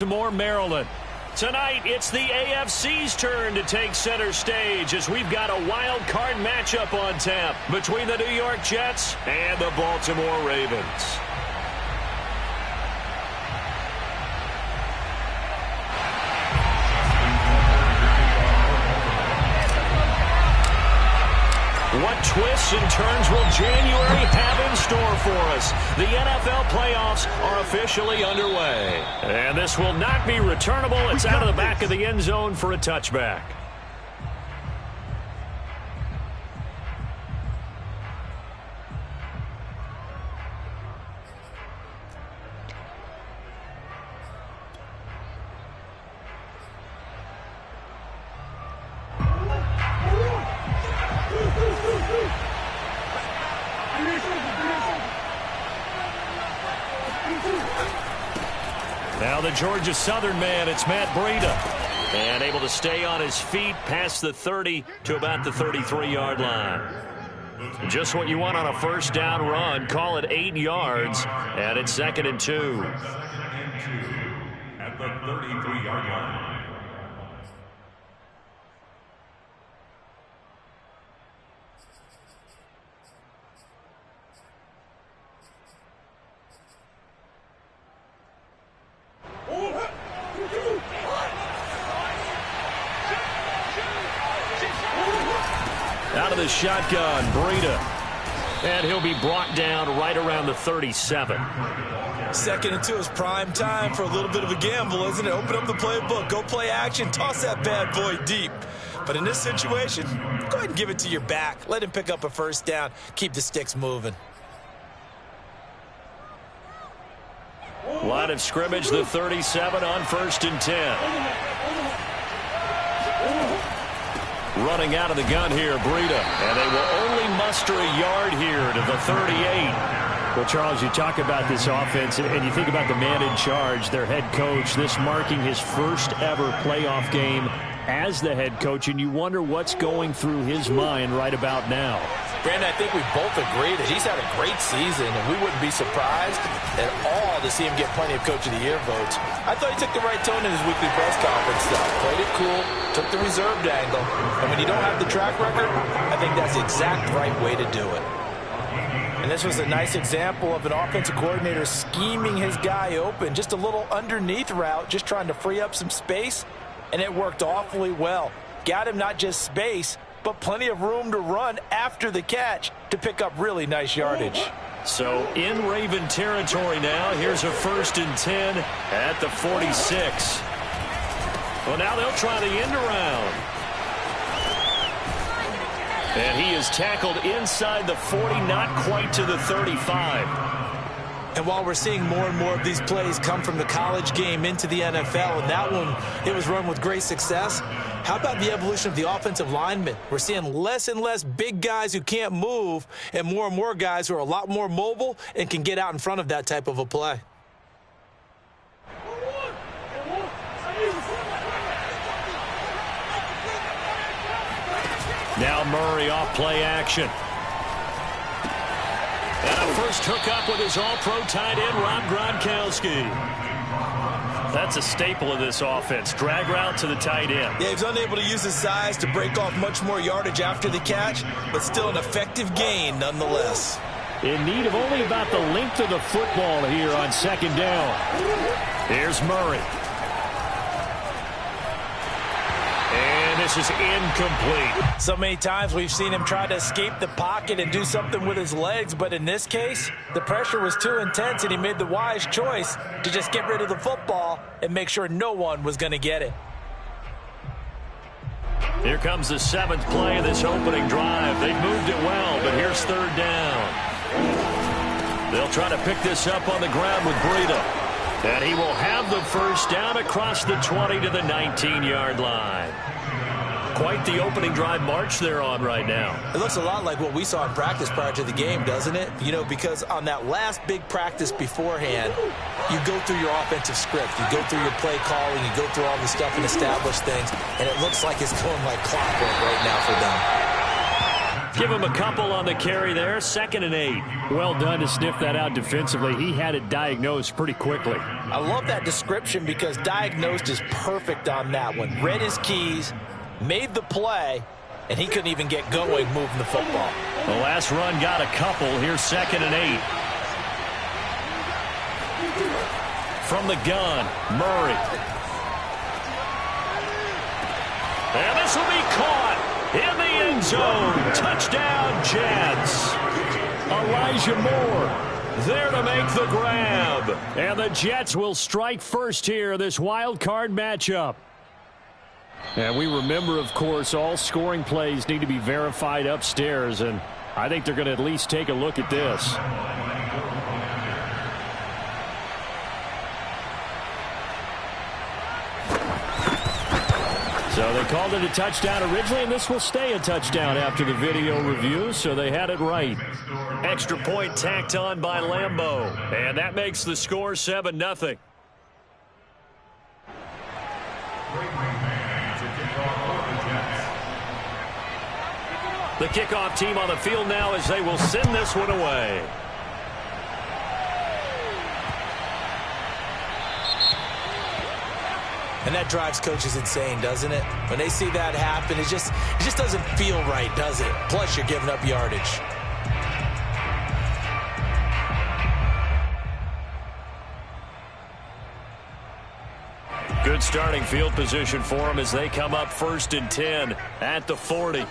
Baltimore, Maryland. Tonight, it's the AFC's turn to take center stage as we've got a wild card matchup on tap between the New York Jets and the Baltimore Ravens. What twists and turns will January have in store for us? The NFL playoffs are officially underway. And this will not be returnable. It's out of the back of the end zone for a touchback. Now the Georgia Southern man, it's Matt Breida. And able to stay on his feet past the 30 to about the 33-yard line. Just what you want on a first down run. Call it 8 yards, and it's 2nd and 2. At the 33-yard line. Out of the shotgun, Breida. And he'll be brought down right around the 37. 2nd and 2 is prime time for a little bit of a gamble, isn't it? Open up the playbook, go play action, toss that bad boy deep. But in this situation, go ahead and give it to your back. Let him pick up a first down. Keep the sticks moving. Line of scrimmage, the 37 on 1st and 10. Running out of the gun here, Breida. And they will only muster a yard here to the 38. Well, Charles, you talk about this offense, and you think about the man in charge, their head coach, this marking his first ever playoff game as the head coach, and you wonder what's going through his mind right about now. Brandon, I think we both agree that he's had a great season, and we wouldn't be surprised at all to see him get plenty of Coach of the Year votes. I thought he took the right tone in his weekly press conference, though. Played it cool, took the reserved angle, and when you don't have the track record, I think that's the exact right way to do it. And this was a nice example of an offensive coordinator scheming his guy open, just a little underneath route, just trying to free up some space, and it worked awfully well. Got him not just space, but plenty of room to run after the catch to pick up really nice yardage. So in Raven territory now. Here's a 1st and 10 at the 46. Well, now they'll try the end around. And he is tackled inside the 40, not quite to the 35. And while we're seeing more and more of these plays come from the college game into the NFL, and that one, it was run with great success, how about the evolution of the offensive linemen? We're seeing less and less big guys who can't move and more guys who are a lot more mobile and can get out in front of that type of a play. Now Murray off play action. And a first hookup with his all-pro tight end, Rob Gronkowski. That's a staple of this offense. Drag route to the tight end. Yeah, he's unable to use his size to break off much more yardage after the catch, but still an effective gain nonetheless. In need of only about the length of the football here on 2nd down. Here's Murray. And this is incomplete. So many times we've seen him try to escape the pocket and do something with his legs, but in this case, the pressure was too intense and he made the wise choice to just get rid of the football and make sure no one was going to get it. Here comes the 7th play of this opening drive. They've moved it well, but here's 3rd down. They'll try to pick this up on the ground with Breida. And he will have the first down across the 20 to the 19-yard line. Quite the opening drive march they're on right now. It looks a lot like what we saw in practice prior to the game, doesn't it? You know, because on that last big practice beforehand, you go through your offensive script. You go through your play calling. You go through all the stuff and establish things. And it looks like it's going like clockwork right now for them. Give him a couple on the carry there. 2nd and 8. Well done to sniff that out defensively. He had it diagnosed pretty quickly. I love that description because diagnosed is perfect on that one. Read his keys, made the play, and he couldn't even get going moving the football. The last run got a couple. Here's 2nd and 8. From the gun, Murray. And this will be caught in the end zone. Touchdown, Jets. Elijah Moore there to make the grab. And the Jets will strike first here, this wild card matchup. And we remember, of course, all scoring plays need to be verified upstairs, and I think they're going to at least take a look at this. So they called it a touchdown originally, and this will stay a touchdown after the video review, so they had it right. Extra point tacked on by Lambeau, and that makes the score 7-0. The kickoff team on the field now as they will send this one away. And that drives coaches insane, doesn't it? When they see that happen, it just doesn't feel right, does it? Plus, you're giving up yardage. Good starting field position for them as they come up 1st and 10 at the 40.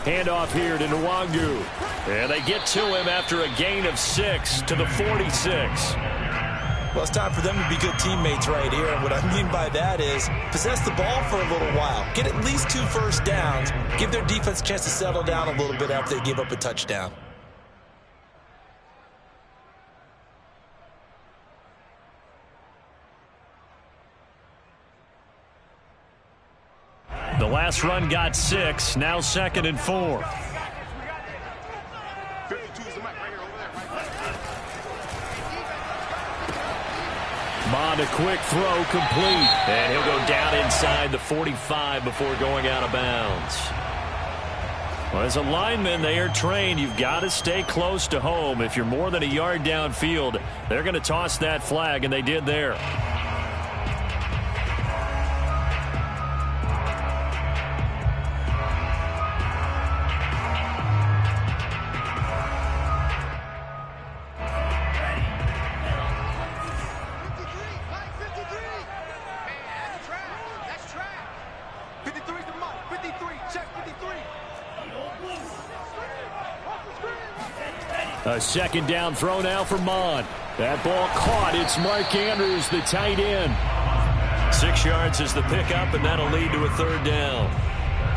Handoff here to Nwangu. And they get to him after a gain of 6 to the 46. Well, it's time for them to be good teammates right here. And what I mean by that is possess the ball for a little while. Get at least 2 first downs. Give their defense a chance to settle down a little bit after they give up a touchdown. The last run got 6. Now 2nd and 4. Mond, a quick throw, complete. And he'll go down inside the 45 before going out of bounds. Well, as a lineman, they are trained. You've got to stay close to home. If you're more than a yard downfield, they're going to toss that flag, and they did there. A 2nd down throw now for Mond. That ball caught. It's Mark Andrews, the tight end. 6 yards is the pickup, and that'll lead to a 3rd down.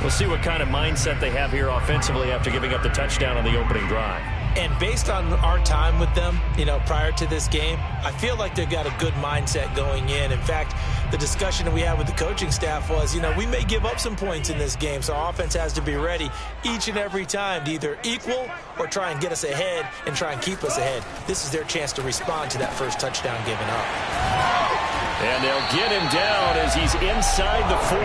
We'll see what kind of mindset they have here offensively after giving up the touchdown on the opening drive. And based on our time with them, prior to this game, I feel like they've got a good mindset going in. In fact, the discussion that we had with the coaching staff was, we may give up some points in this game, so our offense has to be ready each and every time to either equal or try and get us ahead and try and keep us ahead. This is their chance to respond to that first touchdown given up. And they'll get him down as he's inside the 40.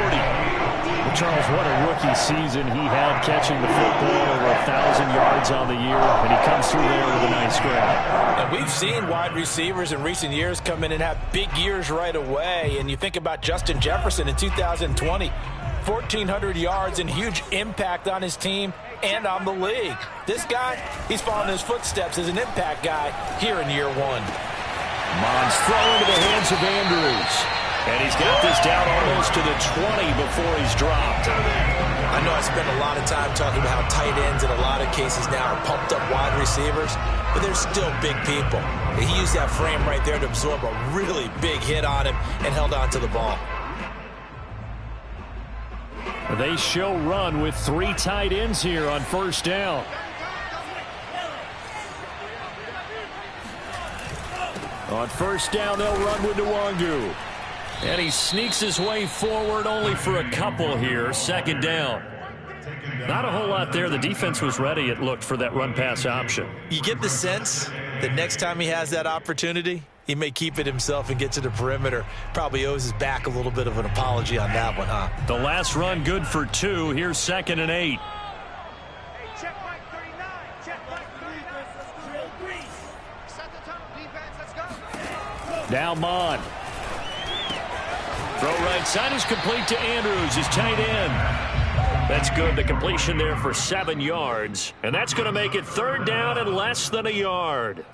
Well, Charles, what a rookie season he had catching the football, over 1,000 yards on the year, and he comes through there with a nice grab. And we've seen wide receivers in recent years come in and have big years right away. And you think about Justin Jefferson in 2020, 1,400 yards and huge impact on his team and on the league. This guy, he's following his footsteps as an impact guy here in year 1. Mond's throw into the hands of Andrews. And he's got this down almost to the 20 before he's dropped. I know I spent a lot of time talking about how tight ends in a lot of cases now are pumped up wide receivers, but they're still big people. He used that frame right there to absorb a really big hit on him and held on to the ball. They show run with 3 tight ends here on 1st down. On 1st down, they'll run with Nwangu. And he sneaks his way forward only for a couple here. 2nd down. Not a whole lot there. The defense was ready, it looked, for that run-pass option. You get the sense that next time he has that opportunity, he may keep it himself and get to the perimeter. Probably owes his back a little bit of an apology on that one, huh? The last run good for 2. Here's 2nd and 8. Check Mike 39. Check Mike 39. Set the tunnel defense. Let's go. Now Mond. Throw right side is complete to Andrews, his tight end. That's good. The completion there for 7 yards. And that's going to make it 3rd down and less than a yard.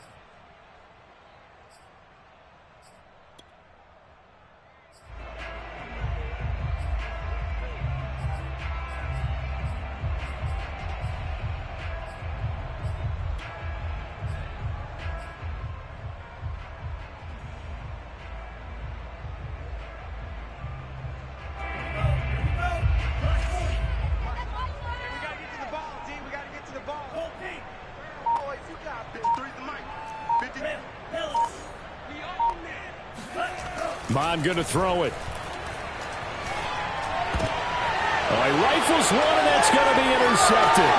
Mond going to throw it. Oh, he rifles one, and that's going to be intercepted.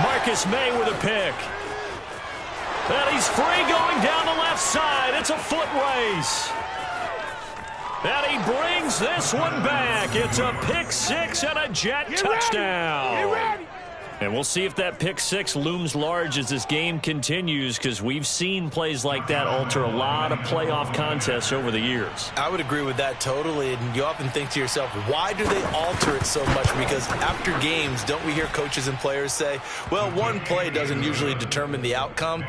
Marcus May with a pick. And he's free going down the left side. It's a foot race. And he brings this one back. It's a pick 6 and a Jet touchdown. And we'll see if that pick 6 looms large as this game continues, because we've seen plays like that alter a lot of playoff contests over the years. I would agree with that totally, and you often think to yourself, why do they alter it so much? Because after games, don't we hear coaches and players say, well, one play doesn't usually determine the outcome?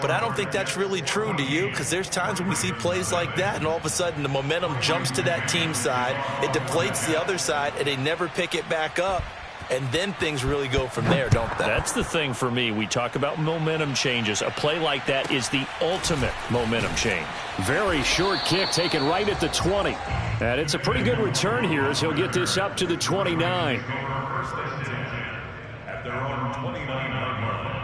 But I don't think that's really true, do you? Because there's times when we see plays like that, and all of a sudden the momentum jumps to that team side, it deflates the other side, and they never pick it back up. And then things really go from there, don't they? That's the thing for me. We talk about momentum changes. A play like that is the ultimate momentum change. Very short kick taken right at the 20. And it's a pretty good return here as he'll get this up to the 29. At their own 29-yard line.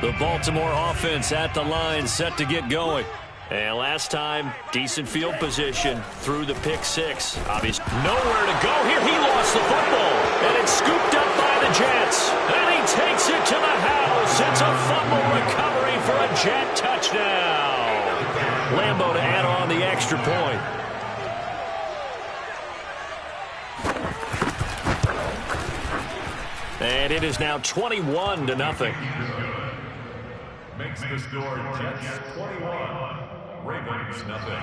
The Baltimore offense at the line, set to get going. And last time, decent field position through the pick 6. Obviously, nowhere to go here. He lost the football, and it's scooped up by the Jets. And he takes it to the house. It's a fumble recovery for a Jet touchdown. Lambo to add on the extra point. And it is now 21-0. Makes the score Jets 21, Ravens nothing.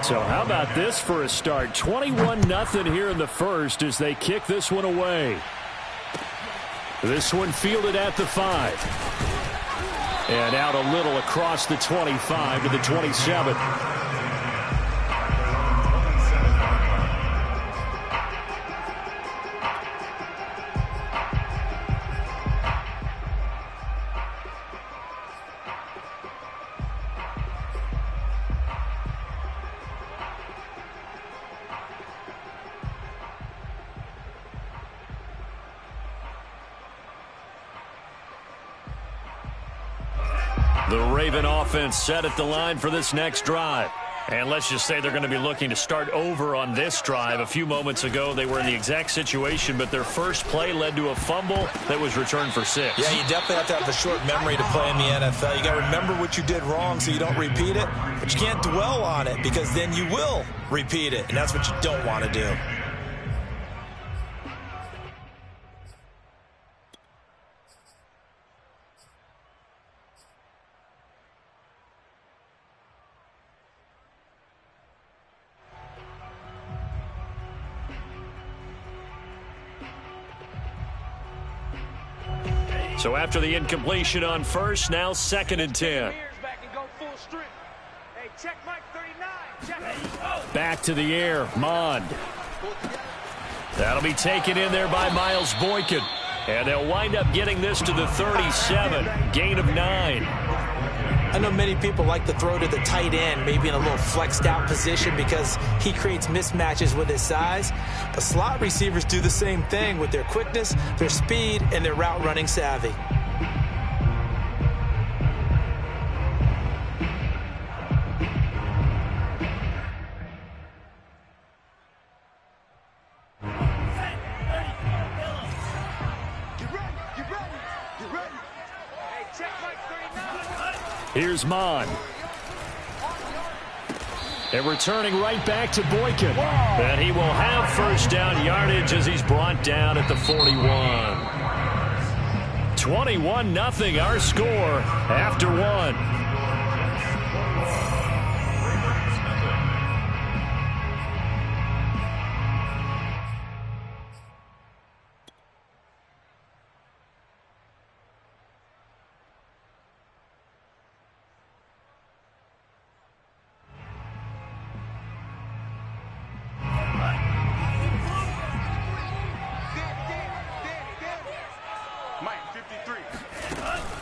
So how about this for a start? 21-0 here in the first as they kick this one away. This one fielded at the 5. And out a little across the 25 to the 27. The Raven offense set at the line for this next drive. And let's just say they're going to be looking to start over on this drive. A few moments ago, they were in the exact situation, but their first play led to a fumble that was returned for 6. Yeah, you definitely have to have a short memory to play in the NFL. You got to remember what you did wrong so you don't repeat it, but you can't dwell on it because then you will repeat it, and that's what you don't want to do. So after the incompletion on first, now 2nd and 10. Back to the air, Mond. That'll be taken in there by Miles Boykin. And they'll wind up getting this to the 37. Gain of 9. I know many people like to throw to the tight end, maybe in a little flexed out position because he creates mismatches with his size. But slot receivers do the same thing with their quickness, their speed, and their route running savvy. Here's Mon. And returning right back to Boykin. And he will have first down yardage as he's brought down at the 41. 21-0 our score after one.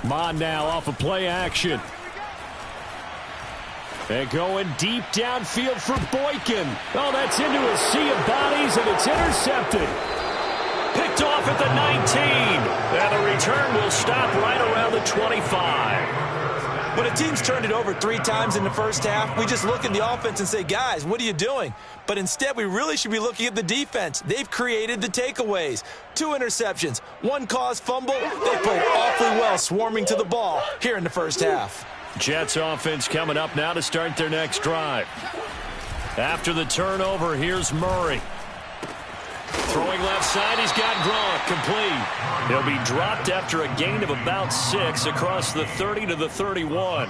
Mon now off of play action. And going deep downfield for Boykin. Oh, that's into a sea of bodies, and it's intercepted. Picked off at the 19. And the return will stop right around the 25. When a team's turned it over 3 times in the first half, we just look at the offense and say, guys, what are you doing? But instead, we really should be looking at the defense. They've created the takeaways. 2 interceptions, 1 caused fumble. They played awfully well swarming to the ball here in the first half. Jets offense coming up now to start their next drive. After the turnover, here's Murray. Throwing left side, he's got Gronk complete. He'll be dropped after a gain of about 6 across the 30 to the 31.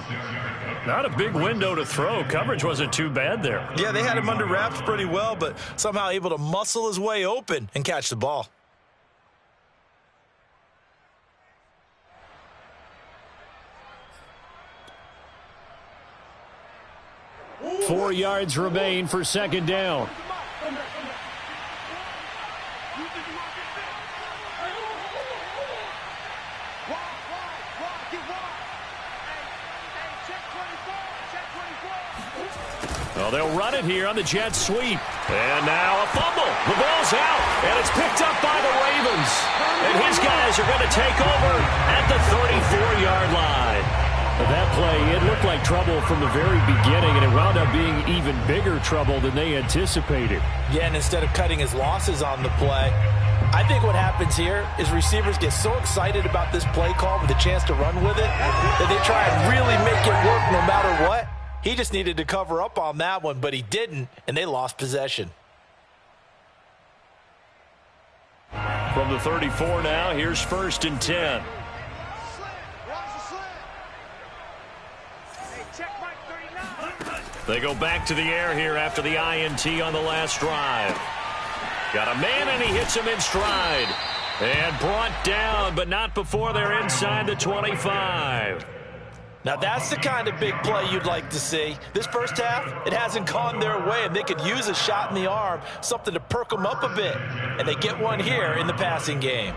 Not a big window to throw. Coverage wasn't too bad there. Yeah, they had him under wraps pretty well, but somehow able to muscle his way open and catch the ball. Four yards remain for second down. Well, they'll run it here on the Jets sweep. And now a fumble. The ball's out, and it's picked up by the Ravens. And his guys are going to take over at the 34-yard line. That play, it looked like trouble from the very beginning, and it wound up being even bigger trouble than they anticipated. Yeah, and instead of cutting his losses on the play, I think what happens here is receivers get so excited about this play call with a chance to run with it that they try and really make it work no matter what. He just needed to cover up on that one, but he didn't, and they lost possession. From the 34 now, here's 1st and 10. They go back to the air here after the INT on the last drive. Got a man, and he hits him in stride. And brought down, but not before they're inside the 25. Now, that's the kind of big play you'd like to see. This first half, it hasn't gone their way, and they could use a shot in the arm, something to perk them up a bit. And they get one here in the passing game.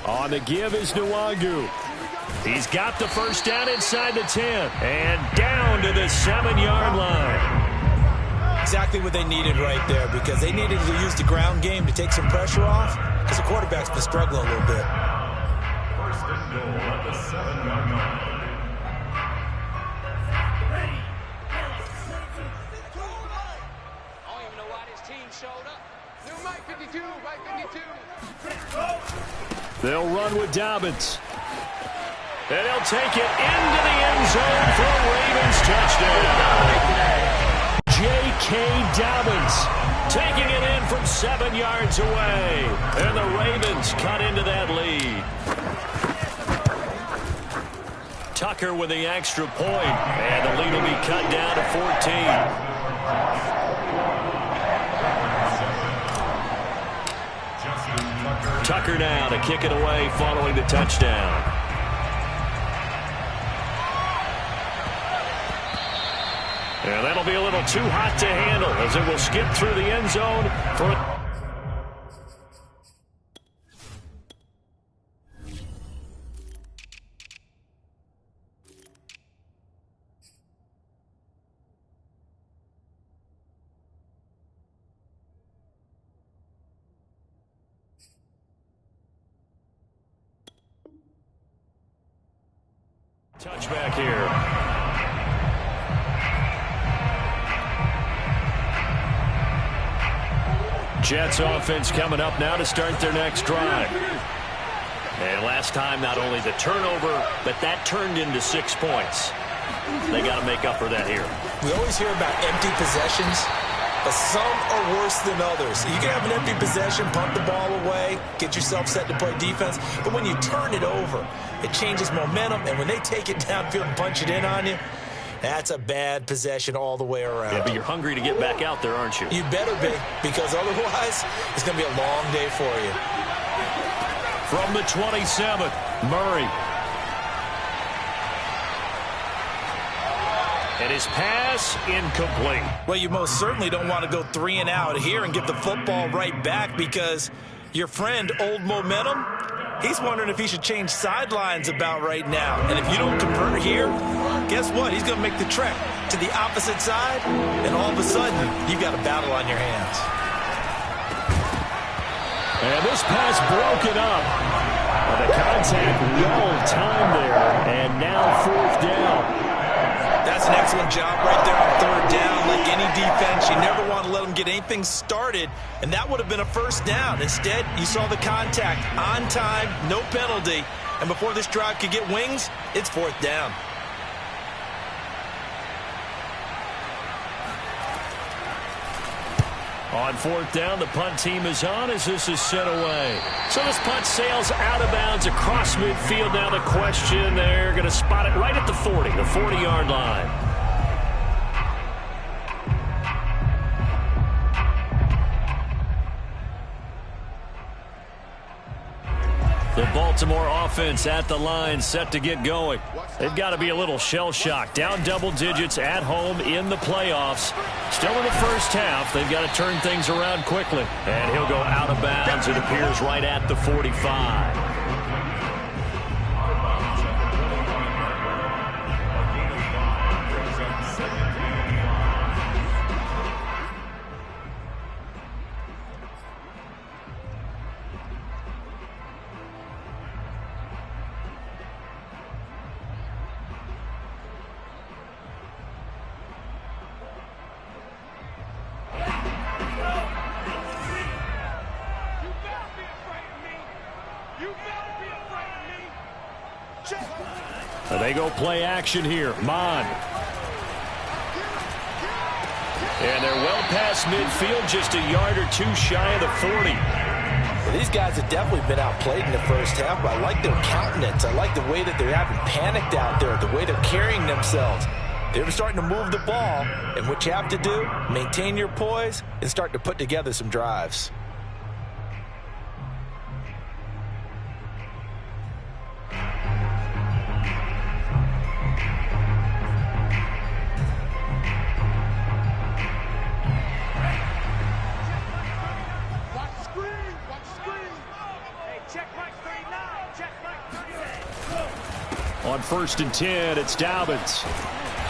On the give is Nwangu. He's got the first down inside the 10. And down to the 7-yard line. Exactly what they needed right there, because they needed to use the ground game to take some pressure off, because the quarterback's been struggling a little bit. First and goal at the 7-yard line. I don't even know why this team showed up. New Mike 52, Mike 52. They'll run with Dobbins. And he'll take it into the end zone for a Ravens touchdown. J.K. Dobbins taking it in from 7 yards away. And the Ravens cut into that lead. Tucker with the extra point. And the lead will be cut down to 14. Tucker now to kick it away following the touchdown. And that'll be a little too hot to handle as it will skip through the end zone for Touchback here. Jets offense coming up now to start their next drive. And last time, not only the turnover, but that turned into 6 points. They got to make up for that here. We always hear about empty possessions, but some are worse than others. You can have an empty possession, punt the ball away, get yourself set to play defense, but when you turn it over, it changes momentum, and when they take it downfield and punch it in on you, that's a bad possession all the way around. Yeah, but you're hungry to get back out there, aren't you? You better be, because otherwise, it's going to be a long day for you. From the 27th, Murray. And his pass incomplete. Well, you most certainly don't want to go 3 and out here and get the football right back, because your friend, Old Momentum, he's wondering if he should change sidelines about right now. And if you don't convert here, guess what? He's going to make the trek to the opposite side, and all of a sudden, you've got a battle on your hands. And this pass broken up. The contact well timed there, and now 4th down. That's an excellent job right there on 3rd down. Like any defense, you never want to let them get anything started, and that would have been a 1st down. Instead, you saw the contact on time, no penalty, and before this drive could get wings, it's 4th down. On 4th down, the punt team is on as this is sent away. So this punt sails out of bounds across midfield. Now the question, they're going to spot it right at the 40, the 40-yard line. The Baltimore offense at the line, set to get going. They've got to be a little shell-shocked. Down double digits at home in the playoffs. Still in the first half. They've got to turn things around quickly. And he'll go out of bounds, it appears, right at the 45. They go play action here. Mond. And they're well past midfield, just a yard or two shy of the 40. Well, these guys have definitely been outplayed in the first half, but I like their countenance. I like the way that they haven't panicked out there, the way they're carrying themselves. They're starting to move the ball, and what you have to do, maintain your poise and start to put together some drives. On 1st and 10, it's Dobbins.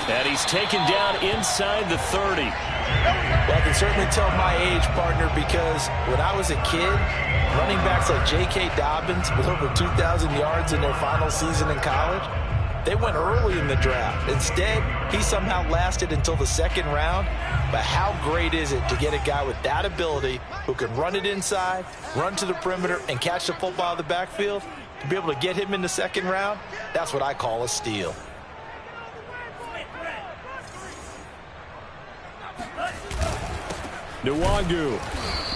And he's taken down inside the 30. Well, I can certainly tell my age, partner, because when I was a kid, running backs like J.K. Dobbins with over 2,000 yards in their final season in college, they went early in the draft. Instead, he somehow lasted until the 2nd round. But how great is it to get a guy with that ability who can run it inside, run to the perimeter, and catch the football out of the backfield? To be able to get him in the 2nd round, that's what I call a steal. Nwangu.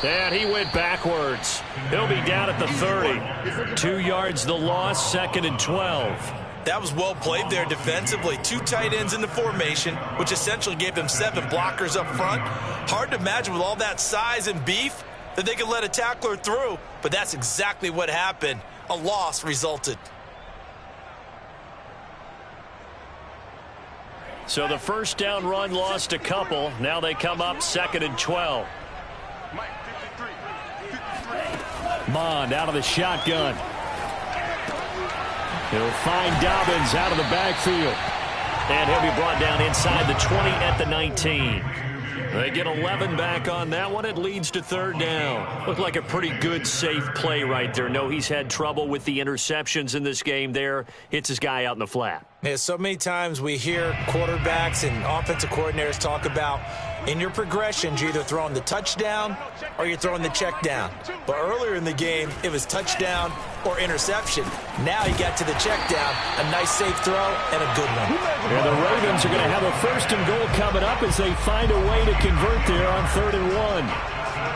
And he went backwards. He'll be down at the 30. 2 yards the loss, 2nd and 12. That was well played there defensively. 2 tight ends in the formation, which essentially gave them 7 blockers up front. Hard to imagine with all that size and beef that they could let a tackler through, but that's exactly what happened. A loss resulted. So the 1st down run lost a couple. Now they come up 2nd and 12. Mond out of the shotgun. He'll find Dobbins out of the backfield. And he'll be brought down inside the 20 at the 19. They get 11 back on that one. It leads to 3rd down. Looked like a pretty good, safe play right there. No, he's had trouble with the interceptions in this game there. Hits his guy out in the flat. Man, so many times we hear quarterbacks and offensive coordinators talk about in your progressions, you're either throwing the touchdown or you're throwing the check down. But earlier in the game, it was touchdown or interception. Now he got to the check down, a nice safe throw, and a good one. And the Ravens are going to have a 1st and goal coming up as they find a way to convert there on 3rd and 1.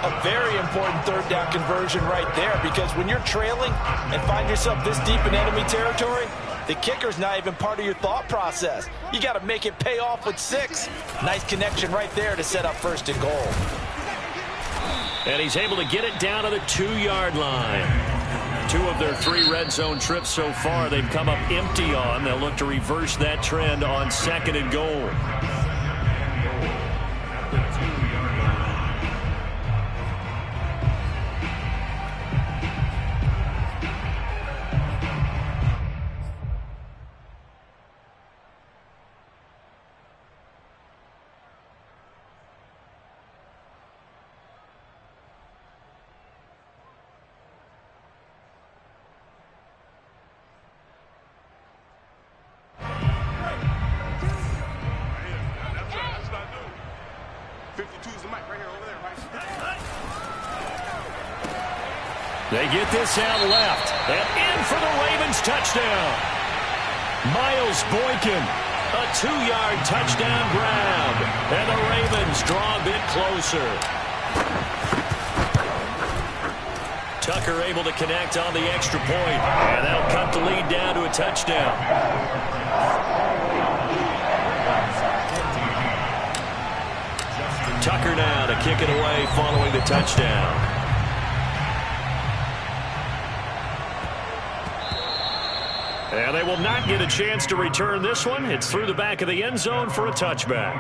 A very important 3rd down conversion right there, because when you're trailing and find yourself this deep in enemy territory, the kicker's not even part of your thought process. You got to make it pay off with 6. Nice connection right there to set up 1st and goal. And he's able to get it down to the 2-yard line. 2 of their 3 red zone trips so far they've come up empty on. They'll look to reverse that trend on 2nd and goal. They get this out left, and in for the Ravens touchdown. Miles Boykin, a 2-yard touchdown grab, and the Ravens draw a bit closer. Tucker able to connect on the extra point, and that'll cut the lead down to a touchdown. Tucker now to kick it away following the touchdown. And they will not get a chance to return this one. It's through the back of the end zone for a touchback.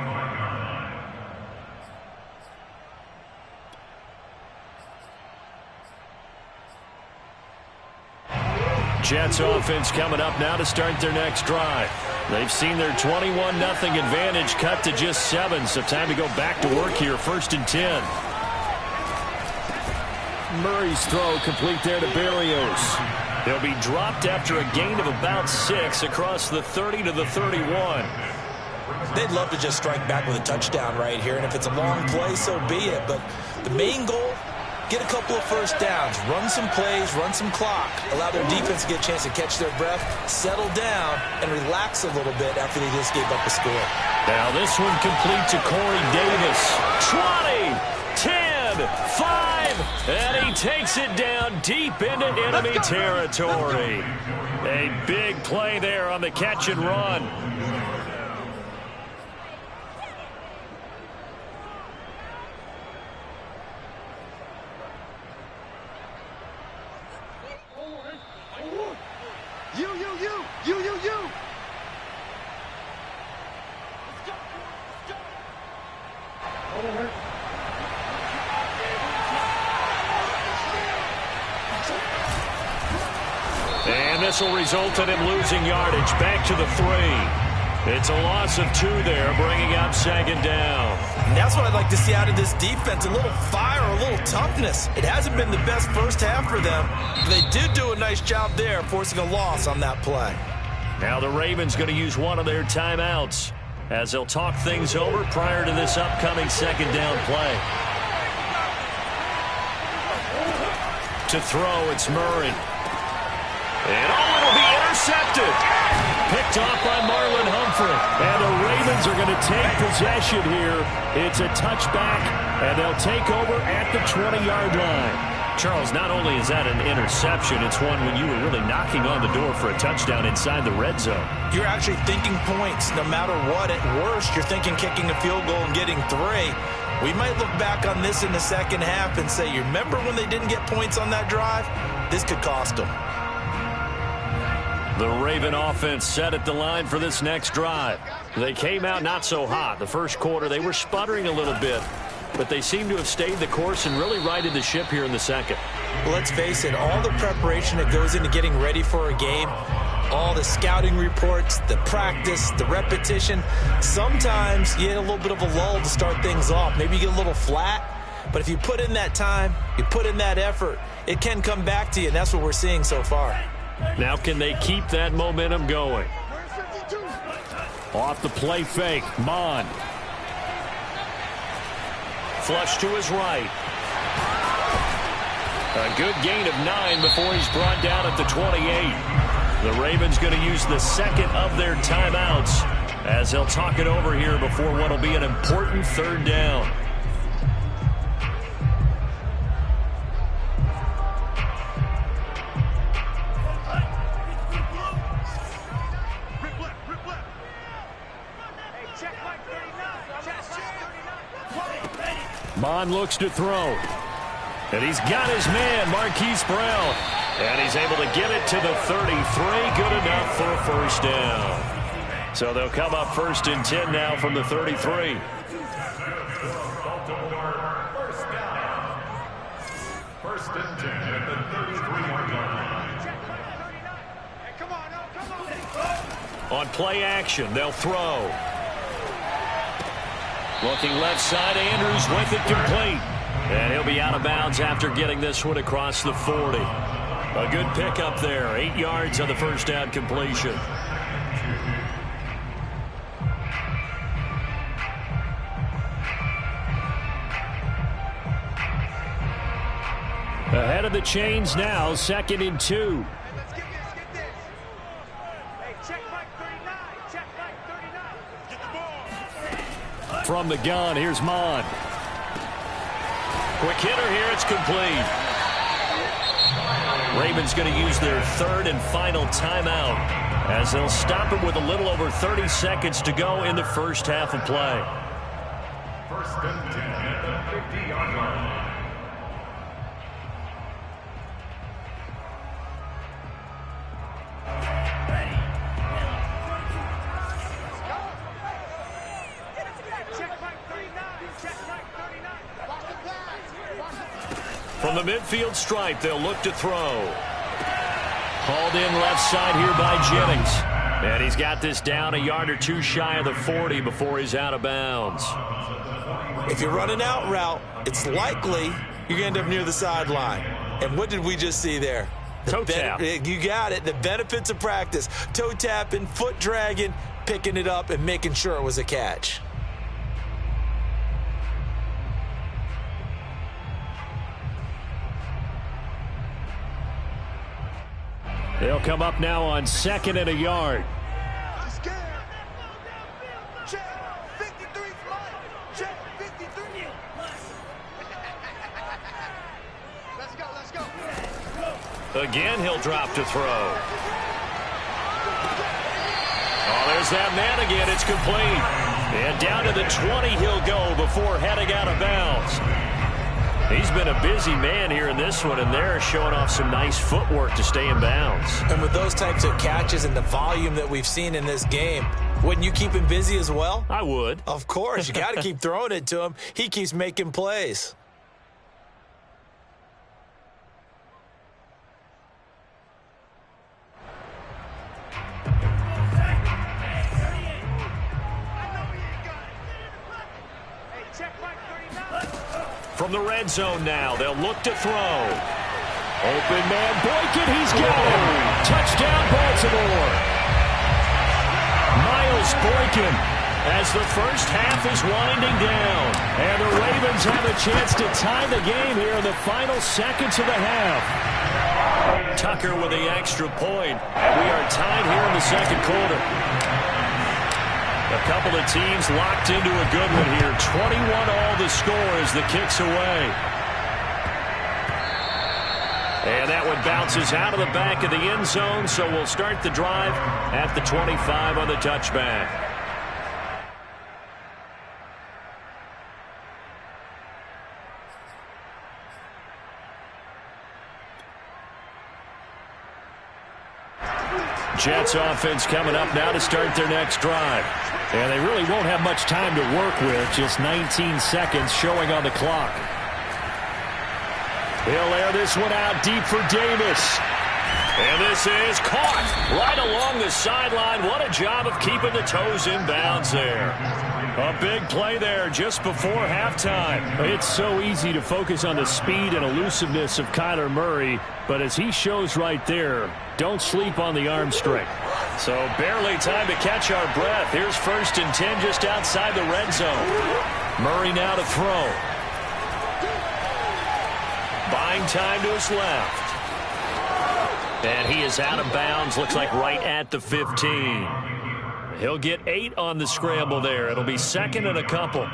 Jets offense coming up now to start their next drive. They've seen their 21-0 advantage cut to just 7, so time to go back to work here. 1st and 10. Murray's throw complete there to Berrios. They'll be dropped after a gain of about 6 across the 30 to the 31. They'd love to just strike back with a touchdown right here, and if it's a long play, so be it. But the main goal, get a couple of 1st downs, run some plays, run some clock, allow their defense to get a chance to catch their breath, settle down, and relax a little bit after they just gave up a score. Now this one complete to Corey Davis. 20, 10, 5. And he takes it down deep into enemy territory. A big play there on the catch and run. You. And this will result in him losing yardage back to the 3. It's a loss of 2 there, bringing up 2nd down. And that's what I'd like to see out of this defense, a little fire, a little toughness. It hasn't been the best first half for them, but they did do a nice job there, forcing a loss on that play. Now the Ravens going to use one of their timeouts as they'll talk things over prior to this upcoming 2nd down play. To throw, it's Murray. And it'll be intercepted. Picked off by Marlon Humphrey. And the Ravens are going to take possession here. It's a touchback, and they'll take over at the 20-yard line. Charles, not only is that an interception, it's one when you were really knocking on the door for a touchdown inside the red zone. You're actually thinking points no matter what. At worst, you're thinking kicking a field goal and getting 3. We might look back on this in the second half and say, you remember when they didn't get points on that drive? This could cost them. The Raven offense set at the line for this next drive. They came out not so hot. The first quarter, they were sputtering a little bit, but they seem to have stayed the course and really righted the ship here in the second. Well, let's face it, all the preparation that goes into getting ready for a game, all the scouting reports, the practice, the repetition, sometimes you get a little bit of a lull to start things off. Maybe you get a little flat, but if you put in that time, you put in that effort, it can come back to you, and that's what we're seeing so far. Now can they keep that momentum going? Where's 52? Off the play fake, Mond. Flush to his right. A good gain of 9 before he's brought down at the 28. The Ravens going to use the second of their timeouts as they'll talk it over here before what will be an important third down. Mond looks to throw. And he's got his man, Marquise Brown. And he's able to get it to the 33. Good enough for a first down. So they'll come up 1st and 10 now from the 33. First and 10 at the 33-yard line. On play action, they'll throw. Looking left side, Andrews with it complete. And he'll be out of bounds after getting this one across the 40. A good pickup there. 8 yards on the first down completion. Ahead of the chains now, 2nd and 2. Let's get this. Hey, check Mike 39. Check Mike 39. Get the ball. From the gun, here's Mond. Quick hitter here, it's complete. Ravens going to use their 3rd and final timeout as they'll stop it with a little over 30 seconds to go in the first half of play. First and 10 at the 50-yard line. From the midfield stripe, they'll look to throw. Hauled in left side here by Jennings. And he's got this down a yard or two shy of the 40 before he's out of bounds. If you're running out route, it's likely you're going to end up near the sideline. And what did we just see there? Toe tap. You got it. The benefits of practice. Toe tapping, foot dragging, picking it up, and making sure it was a catch. They'll come up now on 2nd and a yard. Check 53 Mike. Check 53. Let's go. Again, he'll drop to throw. Oh, there's that man again. It's complete. And down to the 20 he'll go before heading out of bounds. He's been a busy man here in this one, and they're showing off some nice footwork to stay in bounds. And with those types of catches and the volume that we've seen in this game, wouldn't you keep him busy as well? I would. Of course. You got to keep throwing it to him. He keeps making plays. From the red zone now, they'll look to throw. Open man, Boykin, he's got him. Touchdown, Baltimore. Miles Boykin as the first half is winding down. And the Ravens have a chance to tie the game here in the final seconds of the half. Tucker with the extra point. We are tied here in the second quarter. A couple of teams locked into a good one here. 21-all the score as the kick's away. And that one bounces out of the back of the end zone, so we'll start the drive at the 25 on the touchback. Jets offense coming up now to start their next drive. And they really won't have much time to work with. Just 19 seconds showing on the clock. He'll air this one out deep for Davis. And this is caught right along the sideline. What a job of keeping the toes in bounds there. A big play there just before halftime. It's so easy to focus on the speed and elusiveness of Kyler Murray, but as he shows right there, don't sleep on the arm strength. So barely time to catch our breath. Here's 1st and 10 just outside the red zone. Murray now to throw. Buying time to his left. And he is out of bounds. Looks like right at the 15. He'll get 8 on the scramble there. It'll be 2nd and a couple.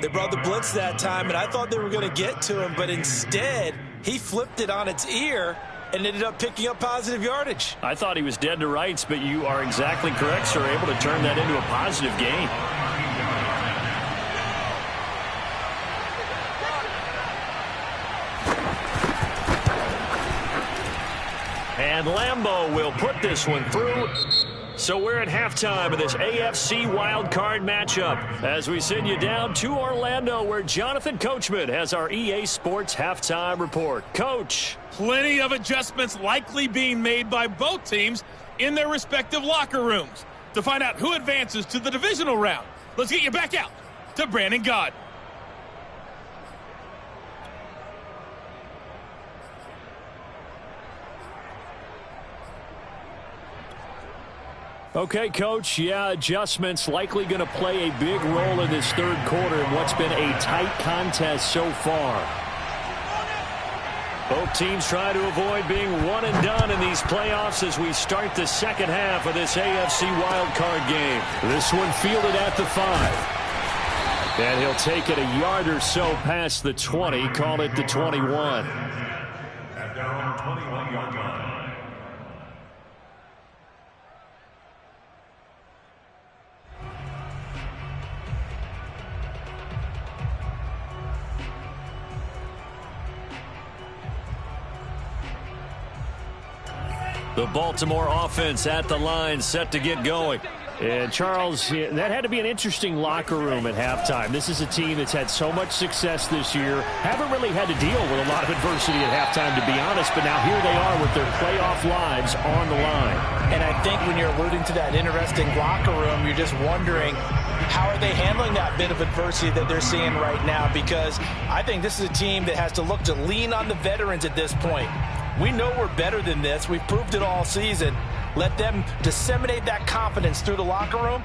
They brought the blitz that time, and I thought they were going to get to him, but instead he flipped it on its ear and ended up picking up positive yardage. I thought he was dead to rights, but you are exactly correct, sir. Able to turn that into a positive gain. And Lambeau will put this one through. So we're at halftime of this AFC wildcard matchup as we send you down to Orlando where Jonathan Coachman has our EA Sports halftime report. Coach. Plenty of adjustments likely being made by both teams in their respective locker rooms. To find out who advances to the divisional round, let's get you back out to Brandon Gaudin. Okay, Coach, adjustments likely going to play a big role in this 3rd quarter in what's been a tight contest so far. Both teams try to avoid being one and done in these playoffs as we start the 2nd half of this AFC wildcard game. This one fielded at the 5. And he'll take it a yard or so past the 20, call it the 21. At their own 21-yard line. The Baltimore offense at the line, set to get going. And, Charles, that had to be an interesting locker room at halftime. This is a team that's had so much success this year. Haven't really had to deal with a lot of adversity at halftime, to be honest. But now here they are with their playoff lives on the line. And I think when you're alluding to that interesting locker room, you're just wondering, how are they handling that bit of adversity that they're seeing right now? Because I think this is a team that has to look to lean on the veterans at this point. We know we're better than this. We've proved it all season. Let them disseminate that confidence through the locker room.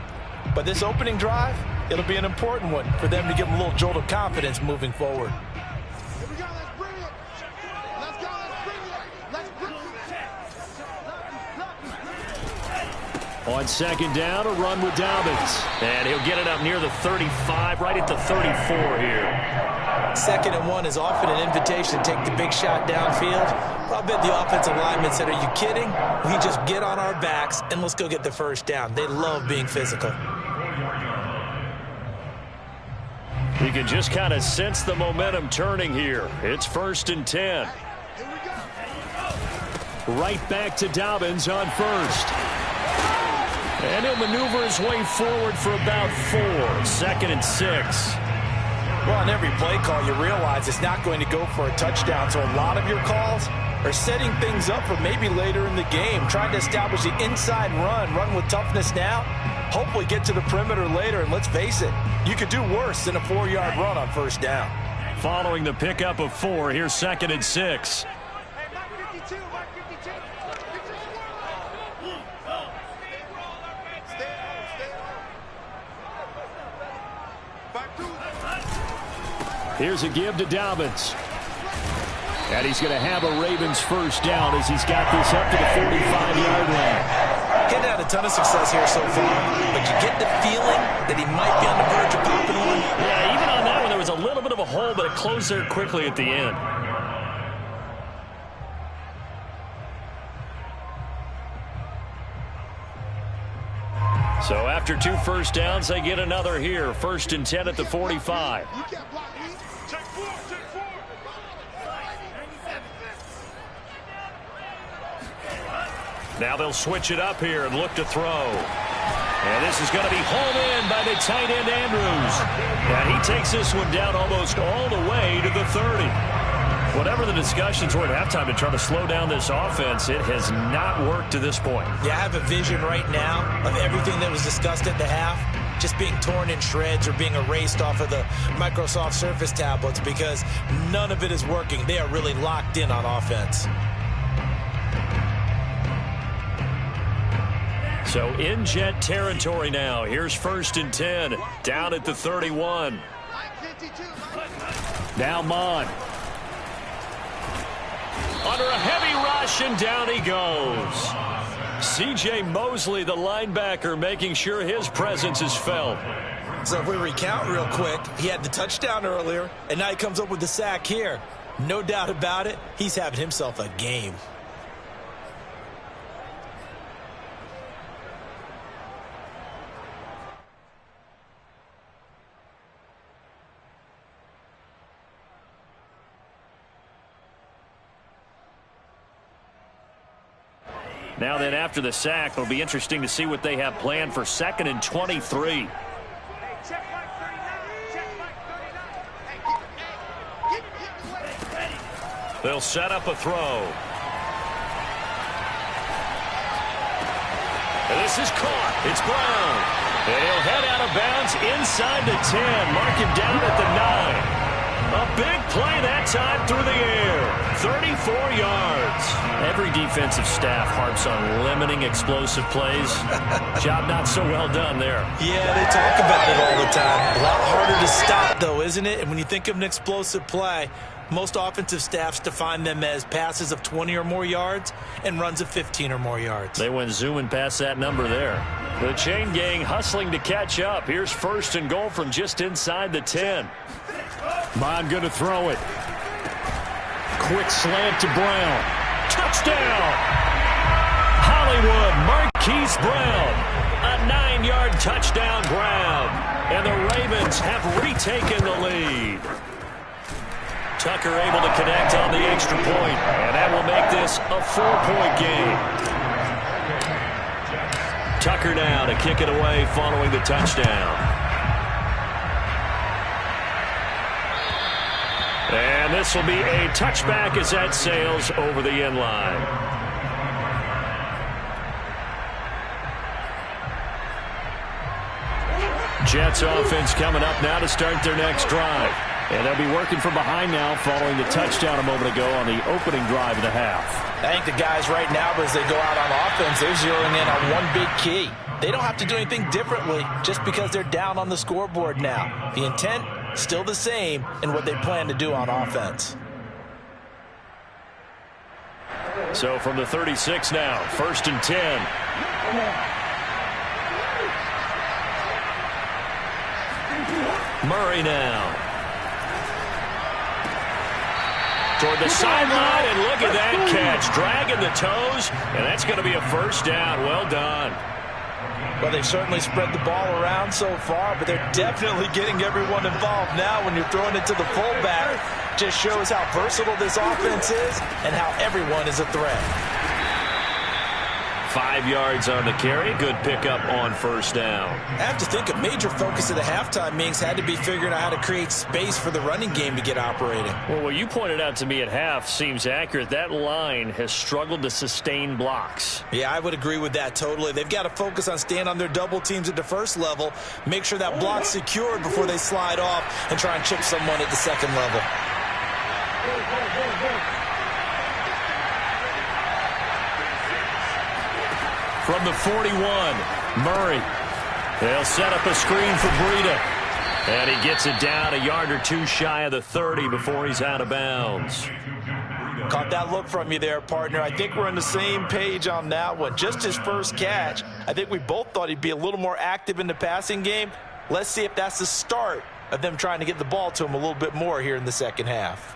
But this opening drive, it'll be an important one for them to give them a little jolt of confidence moving forward. Here we go, let's bring it. Let's go, let's bring it. Let's bring it. On 2nd down, a run with Dobbins. And he'll get it up near the 35, right at the 34 here. 2nd and 1 is often an invitation to take the big shot downfield. I bet the offensive lineman said, are you kidding? We just get on our backs and let's go get the 1st down. They love being physical. You can just kind of sense the momentum turning here. It's 1st and 10. Right back to Dobbins on 1st. And he'll maneuver his way forward for about 4. 2nd and 6. Well, on every play call, you realize it's not going to go for a touchdown. So a lot of your calls are setting things up for maybe later in the game, trying to establish the inside run with toughness now, hopefully get to the perimeter later. And let's face it, you could do worse than a 4-yard run on 1st down. Following the pickup of 4, here's 2nd and 6. Hey, Mark 52, Mark 52. Stay on. Here's a give to Dobbins. And he's going to have a Ravens 1st down as he's got this up to the 45-yard line. He's had a ton of success here so far, but you get the feeling that he might be on the verge of popping one. Yeah, even on that one, there was a little bit of a hole, but it closed there quickly at the end. So after 2 1st downs, they get another here. 1st and 10 at the 45. You can't block me. Check 4, check 4. Now they'll switch it up here and look to throw. And this is going to be hauled in by the tight end Andrews. And he takes this one down almost all the way to the 30. Whatever the discussions were at halftime to try to slow down this offense, it has not worked to this point. Yeah, I have a vision right now of everything that was discussed at the half just being torn in shreds or being erased off of the Microsoft Surface tablets because none of it is working. They are really locked in on offense. So in Jet territory now. Here's 1st and 10. Down at the 31. Now Mon. Under a heavy rush, and down he goes. C.J. Mosley, the linebacker, making sure his presence is felt. So if we recount real quick, he had the touchdown earlier, and now he comes up with the sack here. No doubt about it, he's having himself a game. Now then, after the sack, it'll be interesting to see what they have planned for 2nd and 23. They'll set up a throw. And this is caught. It's Brown. And he'll head out of bounds inside the 10. Mark him down at the 9. A big play that time through the air. 34 yards. Every defensive staff harps on limiting explosive plays. Job not so well done there. Yeah, they talk about it all the time. A lot harder to stop, though, isn't it? And when you think of an explosive play, most offensive staffs define them as passes of 20 or more yards and runs of 15 or more yards. They went zooming past that number there. The chain gang hustling to catch up. Here's 1st and goal from just inside the 10. Mon going to throw it. Quick slant to Brown. Touchdown! Hollywood Marquise Brown. A 9-yard touchdown grab. And the Ravens have retaken the lead. Tucker able to connect on the extra point, and that will make this a 4-point game. Tucker now to kick it away following the touchdown. And this will be a touchback as that sails over the end line. Jets offense coming up now to start their next drive. And they'll be working from behind now following the touchdown a moment ago on the opening drive of the half. I think the guys right now, as they go out on offense, they're zeroing in on one big key. They don't have to do anything differently just because they're down on the scoreboard now. The intent, still the same in what they plan to do on offense. So from the 36 now, 1st and 10. Murray now. Toward the sideline, and look at that catch. Dragging the toes, and that's going to be a 1st down. Well done. Well, they've certainly spread the ball around so far, but they're definitely getting everyone involved now when you're throwing it to the fullback. Just shows how versatile this offense is and how everyone is a threat. 5 yards on the carry. Good pickup on 1st down. I have to think a major focus of the halftime meetings had to be figuring out how to create space for the running game to get operating. Well, what you pointed out to me at half seems accurate. That line has struggled to sustain blocks. Yeah, I would agree with that totally. They've got to focus on staying on their double teams at the first level, make sure that block's secured before they slide off and try and chip someone at the second level. From the 41, Murray. They'll set up a screen for Breida. And he gets it down a yard or two shy of the 30 before he's out of bounds. Caught that look from you there, partner. I think we're on the same page on that one. Just his first catch. I think we both thought he'd be a little more active in the passing game. Let's see if that's the start of them trying to get the ball to him a little bit more here in the second half.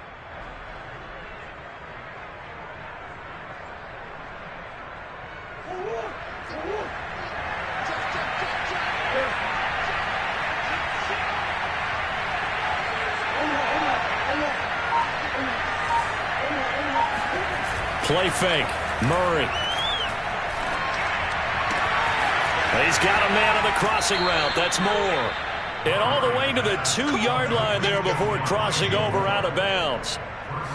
Play fake. Murray. He's got a man on the crossing route. That's Moore. And all the way to the 2-yard line there before crossing over out of bounds.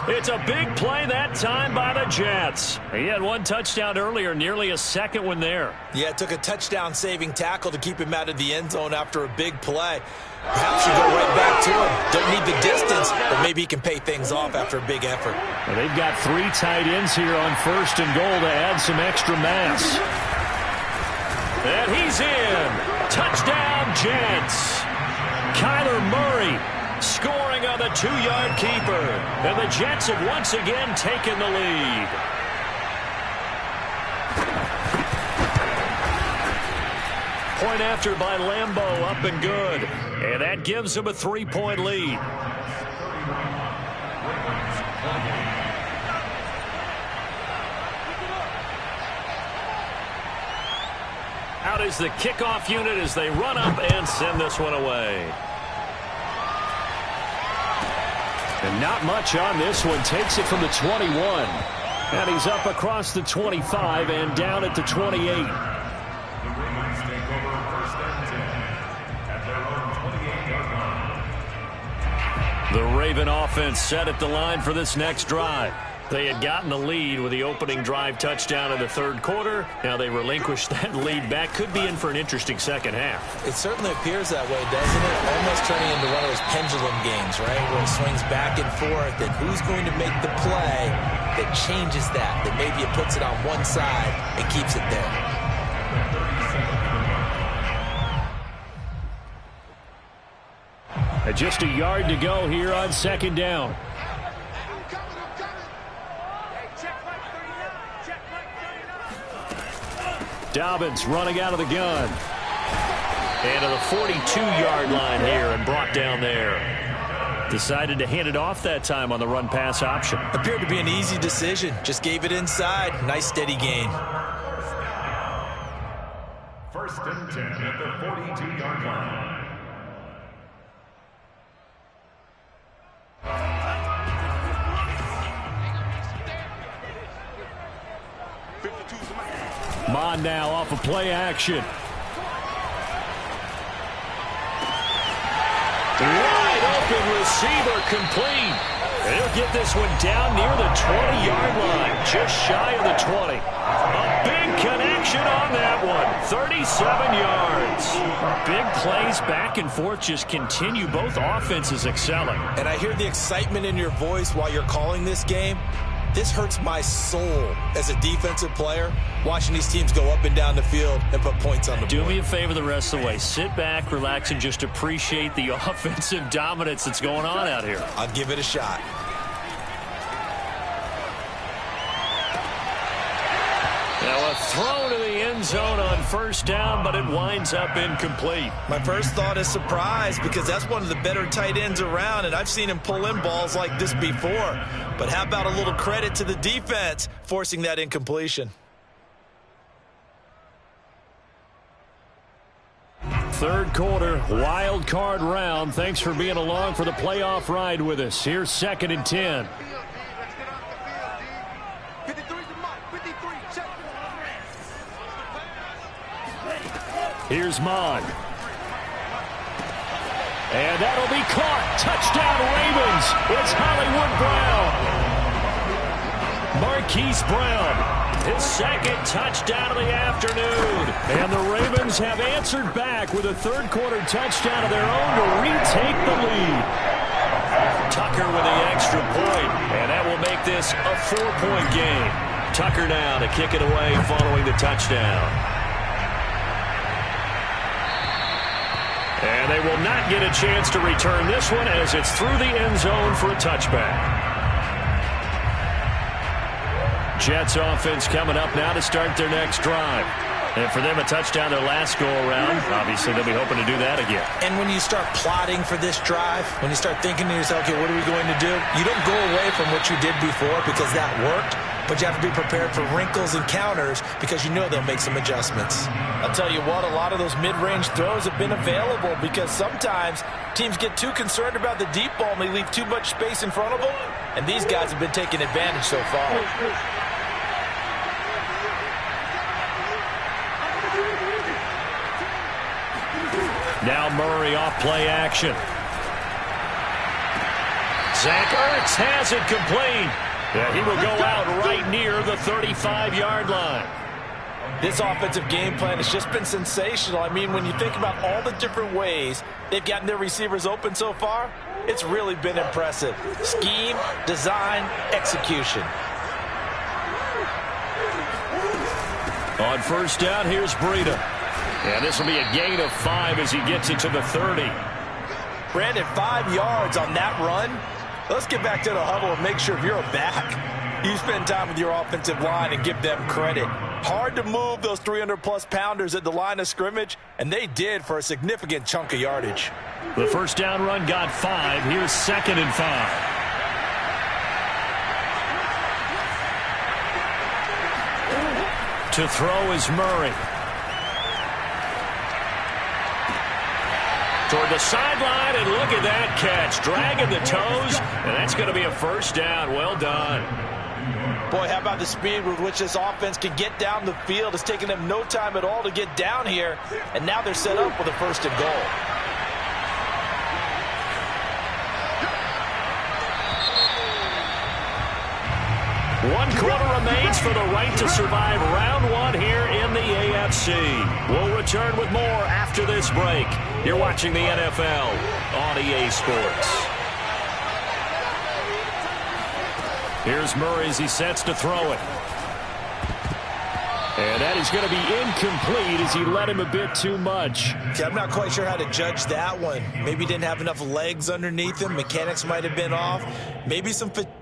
It's a big play that time by the Jets. He had one touchdown earlier, nearly a second one there. Yeah, it took a touchdown-saving tackle to keep him out of the end zone after a big play. Perhaps you go right back to him. Don't need the distance, but maybe he can pay things off after a big effort. Well, they've got 3 tight ends here on 1st and goal to add some extra mass. And he's in. Touchdown, Jets. Kyler Murray scoring on the 2-yard keeper. And the Jets have once again taken the lead. Point after by Lambeau, up and good. And that gives them a 3-point lead. Out is the kickoff unit as they run up and send this one away. And not much on this one. Takes it from the 21. And he's up across the 25 and down at the 28. The Raven offense set at the line for this next drive. They had gotten the lead with the opening drive touchdown in the third quarter. Now they relinquished that lead back. Could be in for an interesting second half. It certainly appears that way, doesn't it? Almost turning into one of those pendulum games, right? Where it swings back and forth, and who's going to make the play that changes that maybe it puts it on one side and keeps it there. Just a yard to go here on second down. Dobbins running out of the gun. And to the 42-yard line here and brought down there. Decided to hand it off that time on the run-pass option. Appeared to be an easy decision. Just gave it inside. Nice steady gain. First and 10 at the 42-yard line. Mond now off of play action. Wide open receiver complete. And he'll get this one down near the 20-yard line, just shy of the 20. A big connection on that one, 37 yards. Big plays back and forth just continue. Both offenses excelling. And I hear the excitement in your voice while you're calling this game. This hurts my soul as a defensive player, watching these teams go up and down the field and put points on the board. Do me a favor the rest of the way. Sit back, relax, and just appreciate the offensive dominance that's going on out here. I'll give it a shot. Now a throw to the end zone on first down, but it winds up incomplete. My first thought is surprise, because that's one of the better tight ends around, and I've seen him pull in balls like this before. But how about a little credit to the defense forcing that incompletion? Third quarter, wild card round. Thanks for being along for the playoff ride with us. Here's second and 10. Here's Mond. And that'll be caught. Touchdown, Ravens. It's Hollywood Brown. Marquise Brown, his second touchdown of the afternoon. And the Ravens have answered back with a third quarter touchdown of their own to retake the lead. Tucker with the extra point, and that will make this a 4-point game. Tucker now to kick it away following the touchdown. And they will not get a chance to return this one as it's through the end zone for a touchback. Jets offense coming up now to start their next drive. And for them, a touchdown their last go-around. Obviously, they'll be hoping to do that again. And when you start plotting for this drive, when you start thinking to yourself, okay, what are we going to do? You don't go away from what you did before because that worked. But you have to be prepared for wrinkles and counters because you know they'll make some adjustments. I'll tell you what, a lot of those mid-range throws have been available because sometimes teams get too concerned about the deep ball and they leave too much space in front of them. And these guys have been taking advantage so far. Now Murray off play action. Zach Ertz has it complete. Yeah, he will go out right near the 35-yard line. This offensive game plan has just been sensational. I mean, when you think about all the different ways they've gotten their receivers open so far, it's really been impressive. Scheme, design, execution. On first down, here's Breida. And this will be a gain of 5 as he gets it to the 30. Brandon, 5 yards on that run. Let's get back to the huddle and make sure if you're a back, you spend time with your offensive line and give them credit. Hard to move those 300-plus pounders at the line of scrimmage, and they did for a significant chunk of yardage. The first down run got 5. Here's 2nd and 5. To throw is Murray. Toward the sideline, and look at that catch. Dragging the toes, and that's going to be a first down. Well done. Boy, how about the speed with which this offense can get down the field? It's taken them no time at all to get down here, and now they're set up with a 1st and goal. One quarter remains for the right to survive round 1 here in the AFC. We'll return with more after this break. You're watching the NFL on EA Sports. Here's Murray as he sets to throw it. And that is going to be incomplete as he let him a bit too much. Okay, I'm not quite sure how to judge that one. Maybe he didn't have enough legs underneath him. Mechanics might have been off. Maybe some fatigue.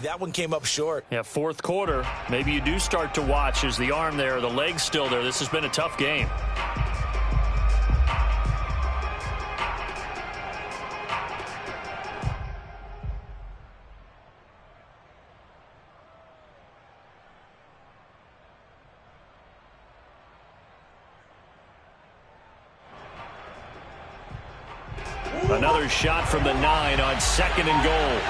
That one came up short. Yeah, 4th quarter. Maybe you do start to watch as the arm there, the leg's still there. This has been a tough game. Another shot from the 9 on 2nd and goal.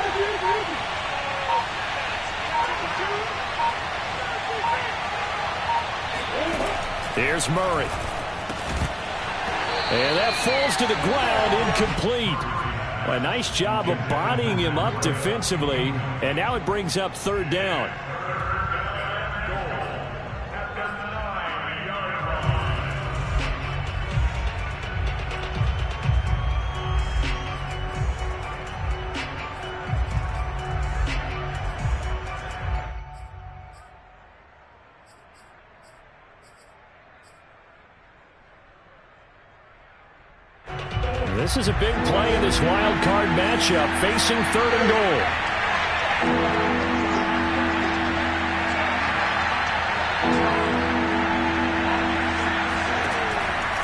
Here's Murray. And that falls to the ground, incomplete. A nice job of bodying him up defensively. And now it brings up 3rd down. This is a big play in this wild card matchup, facing 3rd and goal.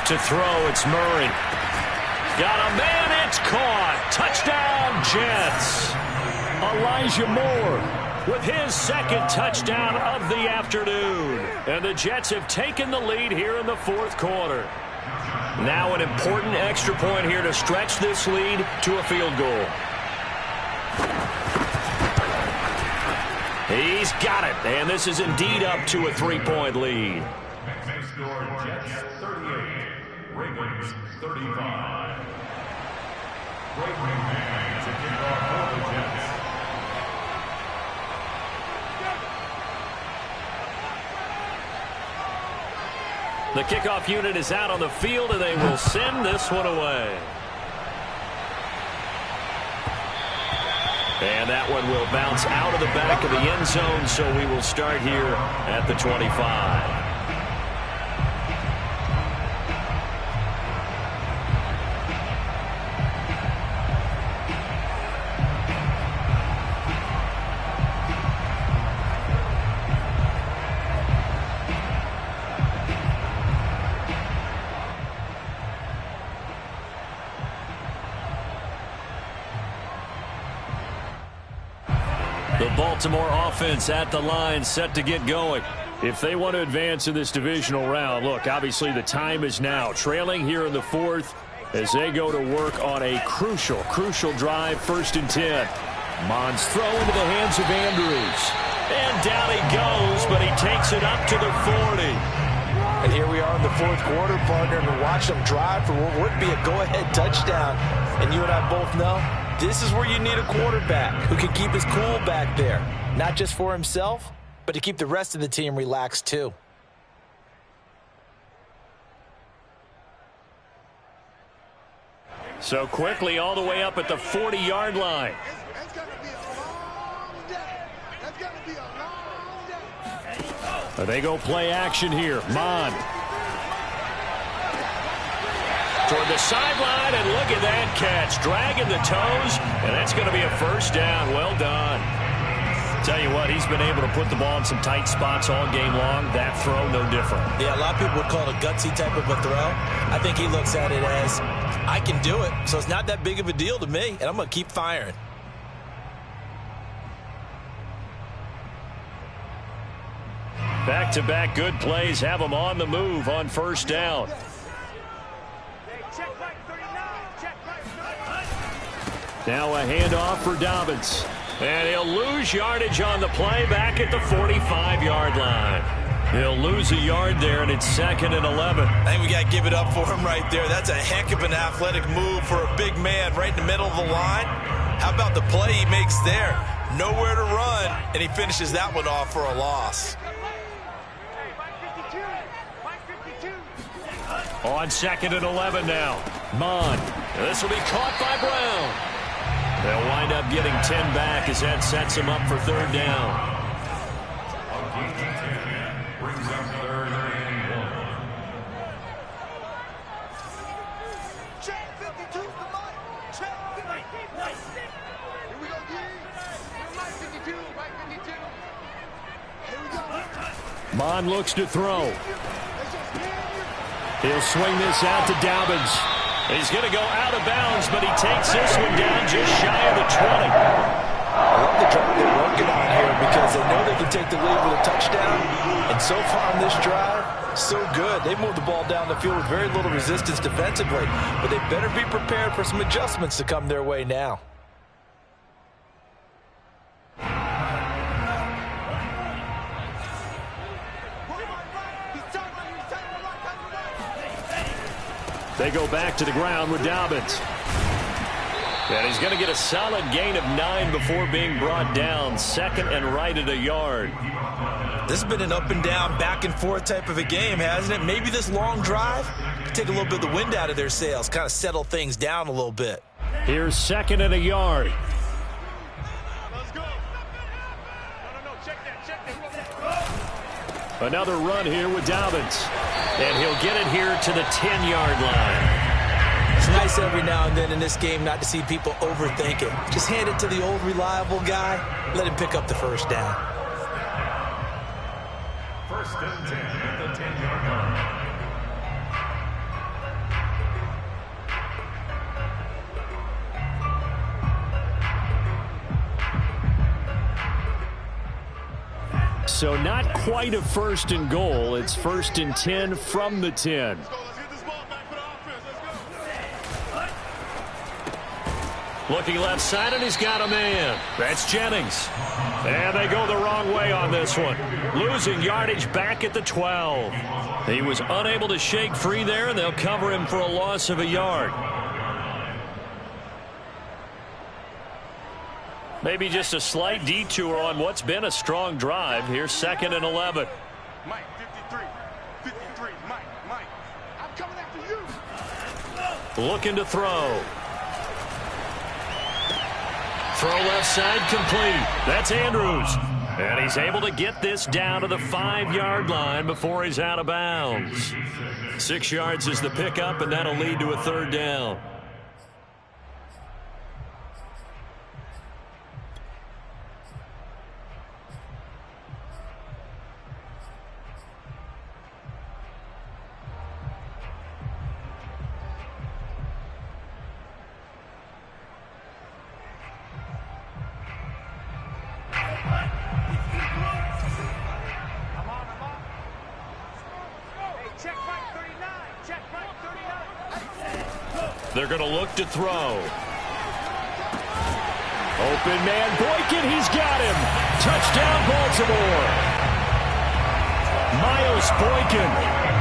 To throw, it's Murray. Got a man, it's caught. Touchdown, Jets. Elijah Moore with his 2nd touchdown of the afternoon. And the Jets have taken the lead here in the 4th quarter. Now an important extra point here to stretch this lead to a field goal. He's got it, and this is indeed up to a 3-point lead. Next score, Jets 38, Ravens 35. Great man to kick off for the Jets. The kickoff unit is out on the field, and they will send this one away. And that one will bounce out of the back of the end zone, so we will start here at the 25. The Baltimore offense at the line, set to get going. If they want to advance in this divisional round, look, obviously the time is now. Trailing here in the fourth as they go to work on a crucial drive, 1st and 10. Mond's throw into the hands of Andrews. And down he goes, but he takes it up to the 40. And here we are in the fourth quarter, partner, and watch them drive for what would be a go-ahead touchdown. And you and I both know this is where you need a quarterback who can keep his cool back there. Not just for himself, but to keep the rest of the team relaxed too. So quickly all the way up at the 40-yard line. It's going to be a long day. It's going to be a long day. They go play action here. Mond. Toward the sideline, and look at that catch. Dragging the toes, and that's going to be a 1st down. Well done. Tell you what, he's been able to put the ball in some tight spots all game long. That throw, no different. Yeah, a lot of people would call it a gutsy type of a throw. I think he looks at it as, I can do it, so it's not that big of a deal to me, and I'm going to keep firing. Back-to-back good plays have him on the move on 1st down. Now a handoff for Dobbins. And he'll lose yardage on the play back at the 45-yard line. He'll lose a yard there, and it's 2nd and 11. I think we got to give it up for him right there. That's a heck of an athletic move for a big man right in the middle of the line. How about the play he makes there? Nowhere to run, and he finishes that one off for a loss. On 2nd and 11 now. Mond. This will be caught by Brown. They'll wind up getting 10 back as that sets them up for 3rd down. Brings up 3rd and 1. Check 52 for Mike. Check 52. Here we go, Mike 52. Mike 52. Here we go. Mond looks to throw. He'll swing this out to Dobbins. He's going to go out of bounds, but he takes this one down just shy of the 20. I love the drive they're working on here because they know they can take the lead with a touchdown. And so far in this drive, so good. They moved the ball down the field with very little resistance defensively. But they better be prepared for some adjustments to come their way now. They go back to the ground with Dobbins. And he's going to get a solid gain of 9 before being brought down. 2nd and right at a yard. This has been an up and down, back and forth type of a game, hasn't it? Maybe this long drive can take a little bit of the wind out of their sails, kind of settle things down a little bit. Here's 2nd and a yard. Let's go. No, check that. Another run here with Dobbins. And he'll get it here to the 10-yard line. It's nice every now and then in this game not to see people overthink it. Just hand it to the old reliable guy. Let him pick up the 1st down. 1st and 10 at the 10-yard line. So not quite a 1st and goal. It's 1st and 10 from the 10. Looking left side, and he's got a man. That's Jennings. And they go the wrong way on this one. Losing yardage back at the 12. He was unable to shake free there, and they'll cover him for a loss of a yard. Maybe just a slight detour on what's been a strong drive. Here's 2nd and 11. Mike, 53, Mike, I'm coming after you. Looking to throw. Throw left side complete. That's Andrews. And he's able to get this down to the 5-yard line before he's out of bounds. 6 yards is the pickup, and that'll lead to a 3rd down. They're going to look to throw. Open man, Boykin, he's got him. Touchdown, Baltimore. Miles Boykin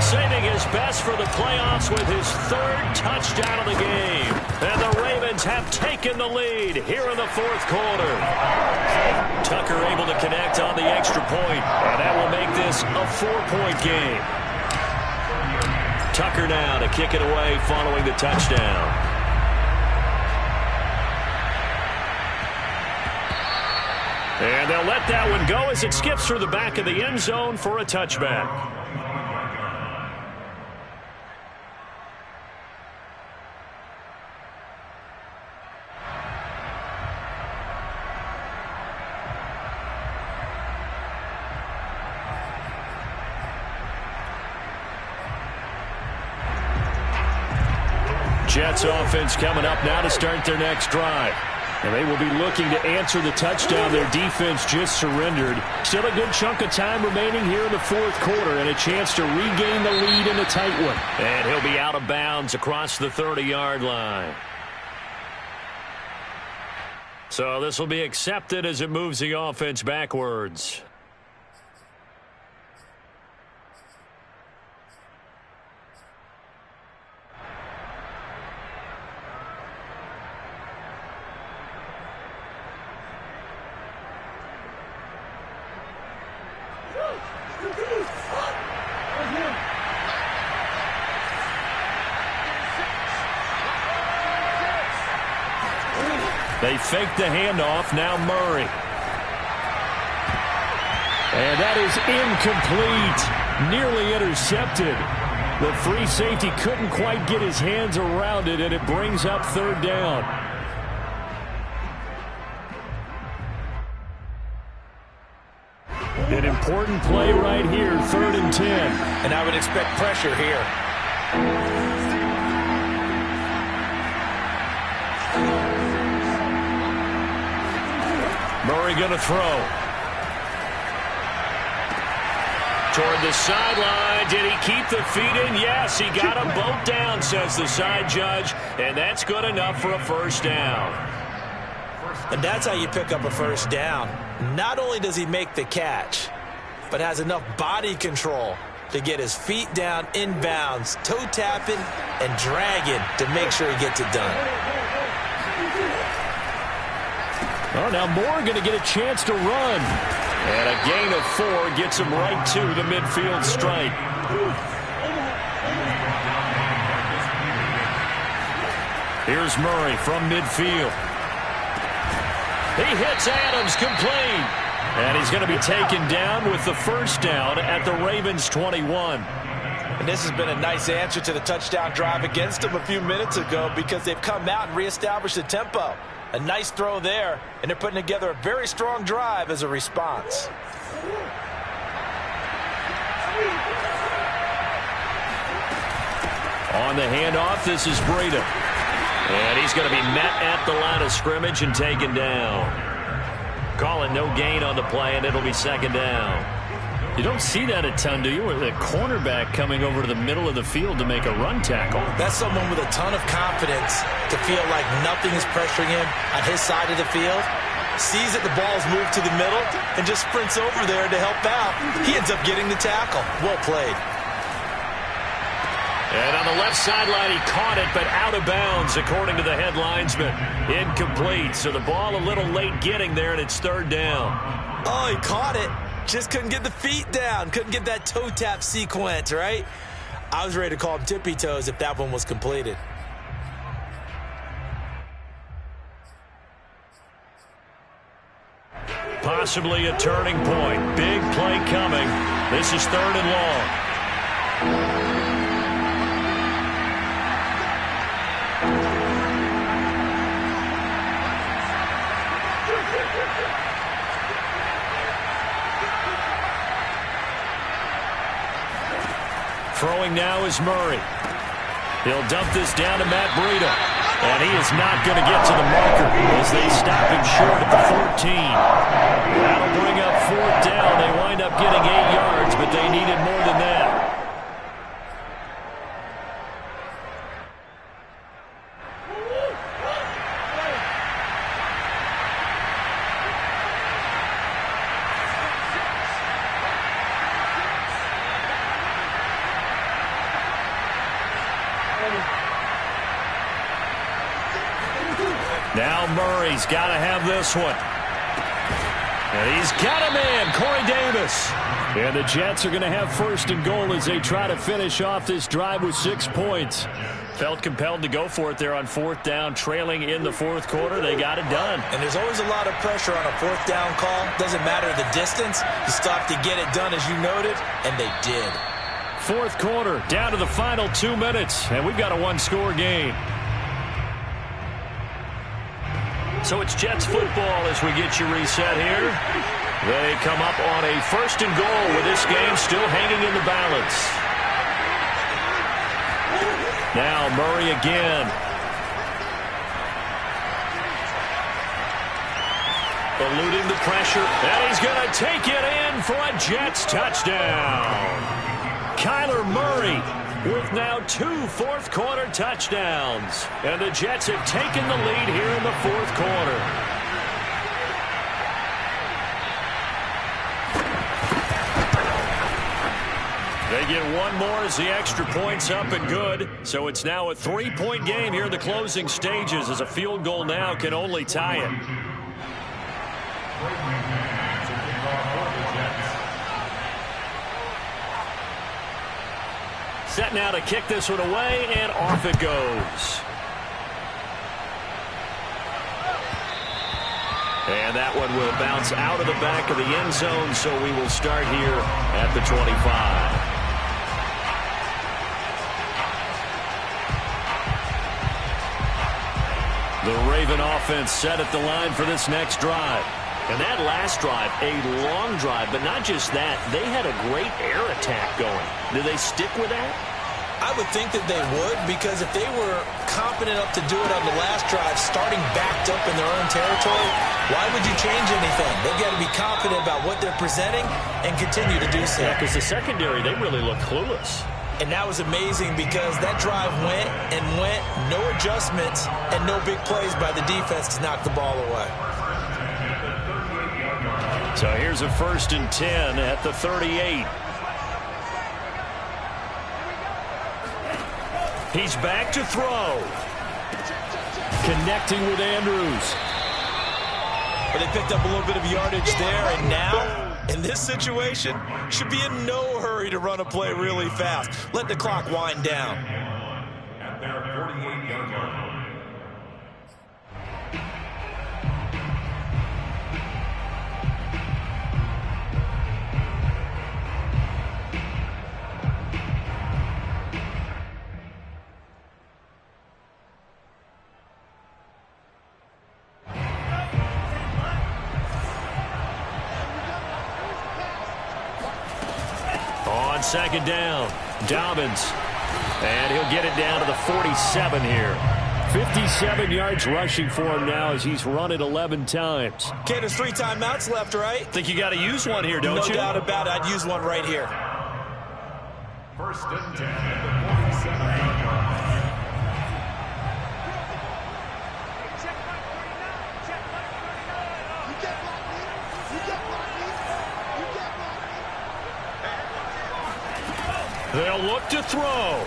saving his best for the playoffs with his third touchdown of the game. And the Ravens have taken the lead here in the fourth quarter. Tucker able to connect on the extra point, and that will make this a 4-point game. Tucker now to kick it away following the touchdown. And they'll let that one go as it skips through the back of the end zone for a touchback. Jets offense coming up now to start their next drive. And they will be looking to answer the touchdown their defense just surrendered. Still a good chunk of time remaining here in the fourth quarter and a chance to regain the lead in a tight one. And he'll be out of bounds across the 30-yard line. So this will be accepted as it moves the offense backwards. They fake the handoff, now Murray. And that is incomplete, nearly intercepted. The free safety couldn't quite get his hands around it, and it brings up third down. An important play right here, 3rd and 10. And I would expect pressure here. Murray going to throw. Toward the sideline. Did he keep the feet in? Yes, he got them both down, says the side judge. And that's good enough for a first down. And that's how you pick up a first down. Not only does he make the catch, but has enough body control to get his feet down inbounds, toe tapping and dragging to make sure he gets it done. Oh, now Moore going to get a chance to run. And a gain of 4 gets him right to the midfield stripe. Here's Murray from midfield. He hits Adams complete. And he's going to be taken down with the first down at the Ravens 21. And this has been a nice answer to the touchdown drive against them a few minutes ago because they've come out and reestablished the tempo. A nice throw there, and they're putting together a very strong drive as a response. On the handoff, this is Breida. And he's going to be met at the line of scrimmage and taken down. Calling no gain on the play, and it'll be second down. You don't see that a ton, do you? With a cornerback coming over to the middle of the field to make a run tackle. That's someone with a ton of confidence to feel like nothing is pressuring him on his side of the field. Sees that the ball's moved to the middle and just sprints over there to help out. He ends up getting the tackle. Well played. And on the left sideline, he caught it, but out of bounds, according to the head linesman. Incomplete, so the ball a little late getting there, and it's third down. Oh, he caught it. Just couldn't get the feet down. Couldn't get that toe tap sequence, right? I was ready to call him tippy toes if that one was completed. Possibly a turning point. Big play coming. This is 3rd and long. Throwing now is Murray. He'll dump this down to Matt Breida. And he is not going to get to the marker as they stop him short at the 14. That'll bring up 4th down. They wind up getting 8 yards, but they needed more than that. Now Murray's got to have this one. And he's got him in, Corey Davis. And the Jets are going to have first and goal as they try to finish off this drive with 6 points. Felt compelled to go for it there on fourth down, trailing in the fourth quarter. They got it done. And there's always a lot of pressure on a fourth down call. Doesn't matter the distance. You still have to get it done, as you noted, and they did. Fourth quarter, down to the final 2 minutes, and we've got a one-score game. So it's Jets football as we get you reset here. They come up on a first and goal with this game still hanging in the balance. Now Murray again. Eluding the pressure, and he's going to take it in for a Jets touchdown. Kyler Murray with now 2 fourth-quarter touchdowns. And the Jets have taken the lead here in the fourth quarter. They get one more as the extra point's up and good. So it's now a 3-point game here in the closing stages as a field goal now can only tie it. Set now to kick this one away, and off it goes. And that one will bounce out of the back of the end zone, so we will start here at the 25. The Raven offense set at the line for this next drive. And that last drive, a long drive, but not just that. They had a great air attack going. Do they stick with that? I would think that they would, because if they were confident enough to do it on the last drive, starting backed up in their own territory, why would you change anything? They've got to be confident about what they're presenting and continue to do so. Yeah, because the secondary, they really look clueless. And that was amazing because that drive went and went, no adjustments, and no big plays by the defense to knock the ball away. So here's a 1st and 10 at the 38. He's back to throw. Connecting with Andrews. But they picked up a little bit of yardage there, and now, in this situation, should be in no hurry to run a play really fast. Let the clock wind down. At their 48-yard line. On second down, Dobbins. And he'll get it down to the 47 here. 57 yards rushing for him now as he's run it 11 times. Okay, there's 3 timeouts left, right? Think you got to use one here, don't you? No doubt about it. I'd use one right here. 1st and 10 at the 47-yard line. They'll look to throw.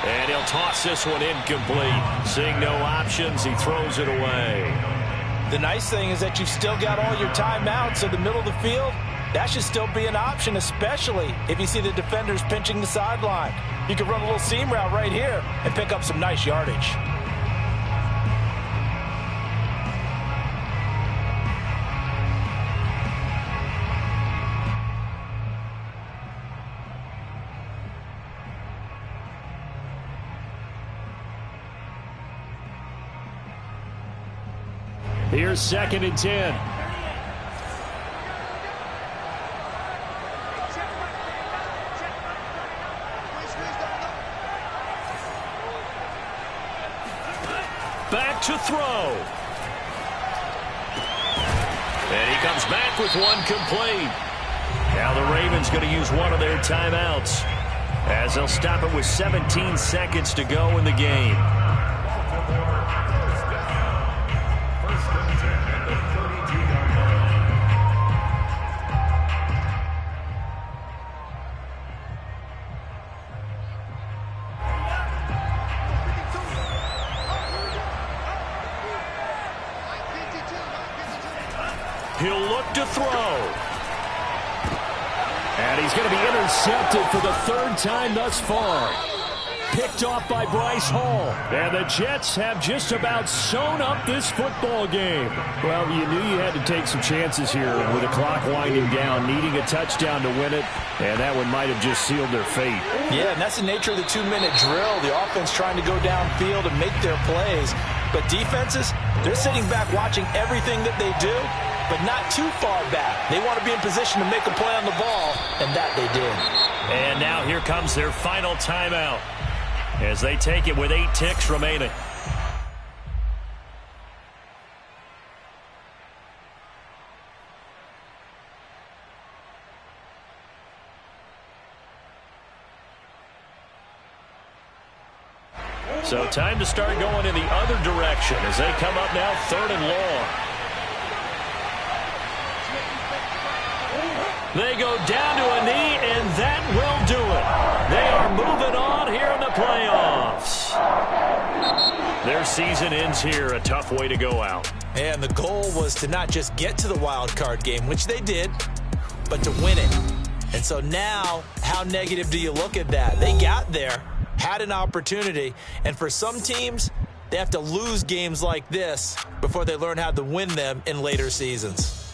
And he'll toss this one incomplete. Seeing no options, he throws it away. The nice thing is that you've still got all your timeouts in the middle of the field. That should still be an option, especially if you see the defenders pinching the sideline. You can run a little seam route right here and pick up some nice yardage. Here's 2nd and 10. Back to throw. And he comes back with one complete. Now the Ravens going to use one of their timeouts as they'll stop it with 17 seconds to go in the game. He'll look to throw. And he's going to be intercepted for the third time thus far. Picked off by Bryce Hall. And the Jets have just about sewn up this football game. Well, you knew you had to take some chances here with the clock winding down, needing a touchdown to win it, and that one might have just sealed their fate. Yeah, and that's the nature of the 2-minute drill. The offense trying to go downfield and make their plays. But defenses, they're sitting back watching everything that they do, but not too far back. They want to be in position to make a play on the ball, and that they did. And now here comes their final timeout as they take it with 8 ticks remaining. So time to start going in the other direction as they come up now 3rd and long. They go down to a knee, and that will do it. They are moving on here in the playoffs. Their season ends here, a tough way to go out. And the goal was to not just get to the wild card game, which they did, but to win it. And so now, how negative do you look at that? They got there, had an opportunity, and for some teams, they have to lose games like this before they learn how to win them in later seasons.